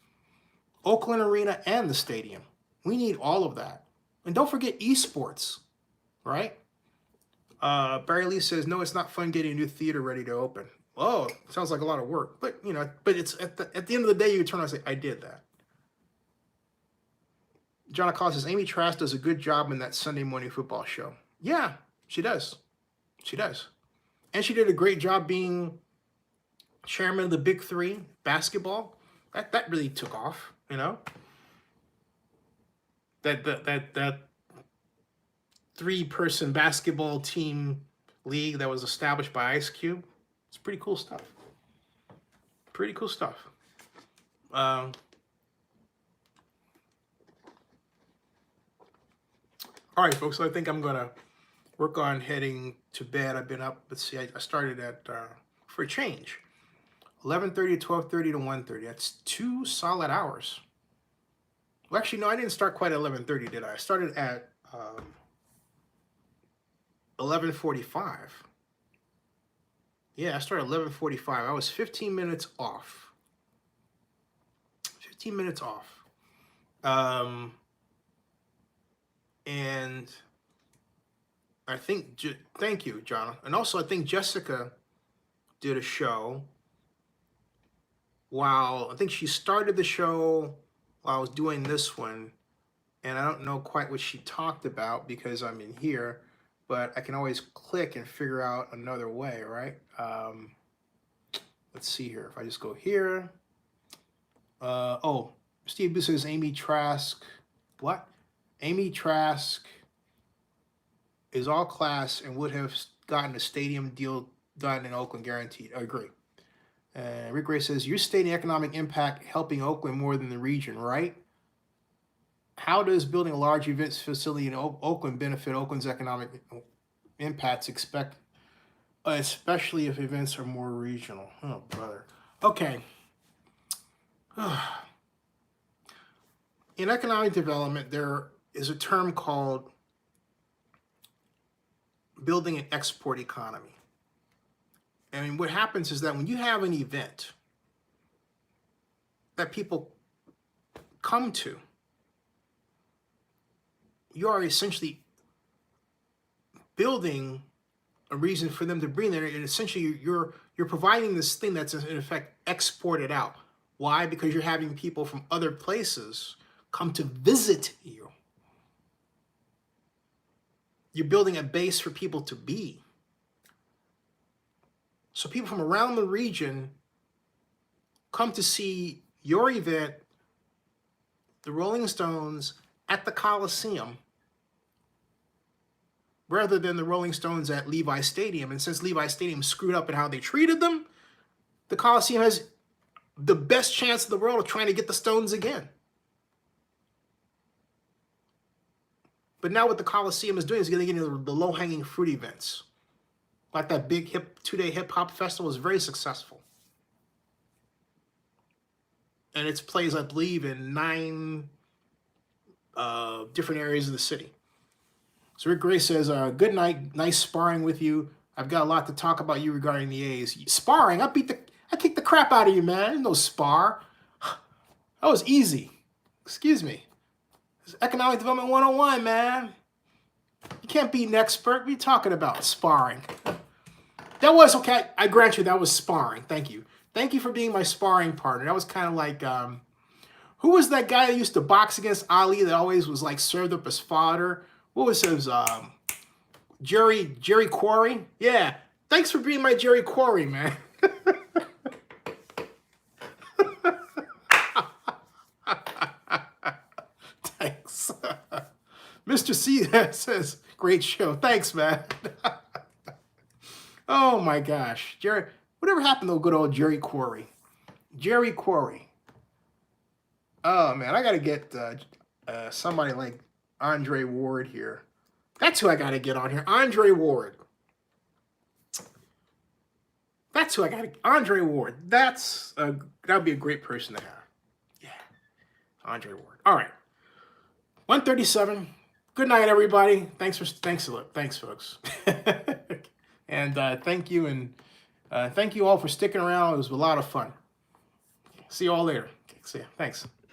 S1: Oakland Arena and the stadium. We need all of that. And don't forget esports, right? Barry Lee says, no, it's not fun getting a new theater ready to open. Oh, sounds like a lot of work. But, you know, but it's at the end of the day, you turn around and say, I did that. John Acala says, Amy Trask does a good job in that Sunday morning football show. Yeah, she does. She does. And she did a great job being chairman of the Big Three basketball. That really took off, you know. That 3-person basketball team league that was established by Ice Cube. It's pretty cool stuff. Pretty cool stuff. All right, folks. So I think I'm gonna work on heading to bed. I've been up. Let's see. I started at for a change, 11:30 to 12:30 to 1:30. That's 2 solid hours. Well, actually, no, I didn't start quite at 11:30, did I? I started at 11:45. Yeah, I started at 11:45. I was 15 minutes off. 15 minutes off. And I think, thank you, John. And also, I think Jessica did a show while I think she started the show while I was doing this one, and I don't know quite what she talked about because I'm in here, but I can always click and figure out another way, right? Let's see here. If I just go here, oh, Steve Boo says Amy Trask. What? Amy Trask is all class and would have gotten a stadium deal done in Oakland, guaranteed. I agree. Rick Gray says, you're stating economic impact helping Oakland more than the region, right? How does building a large events facility in Oakland benefit Oakland's economic impacts, especially if events are more regional? Oh, brother. Okay. In economic development, there is a term called building an export economy. And what happens is that when you have an event that people come to, you are essentially building a reason for them to bring there, and essentially you're providing this thing that's in effect exported out. Why? Because you're having people from other places come to visit you. You're building a base for people to be. So people from around the region come to see your event, the Rolling Stones, at the Coliseum, rather than the Rolling Stones at Levi Stadium. And since Levi Stadium screwed up in how they treated them, the Coliseum has the best chance in the world of trying to get the Stones again. But now what the Coliseum is doing is getting into the low-hanging fruit events. Like that big two-day hip-hop festival is very successful. And it plays, I believe, in 9 different areas of the city. So Rick Gray says, good night, nice sparring with you. I've got a lot to talk about you regarding the A's. Sparring? I kicked the crap out of you, man. There's no spar. That was easy. Excuse me. It's Economic Development 101, man. You can't beat an expert. What are you talking about? Sparring. That was okay. I grant you that was sparring. Thank you. Thank you for being my sparring partner. That was kind of like, who was that guy that used to box against Ali that always was like served up as fodder? What was his, Jerry Quarry? Yeah. Thanks for being my Jerry Quarry, man. Thanks. Mr. C says, great show. Thanks, man. Oh my gosh. Jerry, whatever happened to good old Jerry Quarry? Jerry Quarry. Oh man, I gotta get somebody like Andre Ward here. That's who I gotta get on here. Andre Ward. That's who I gotta. Andre Ward. That'd be a great person to have. Yeah, Andre Ward. All right. 1:37. Good night, everybody. Thanks, folks. And thank you, and thank you all for sticking around. It was a lot of fun. See you all later. Okay, see ya. Thanks.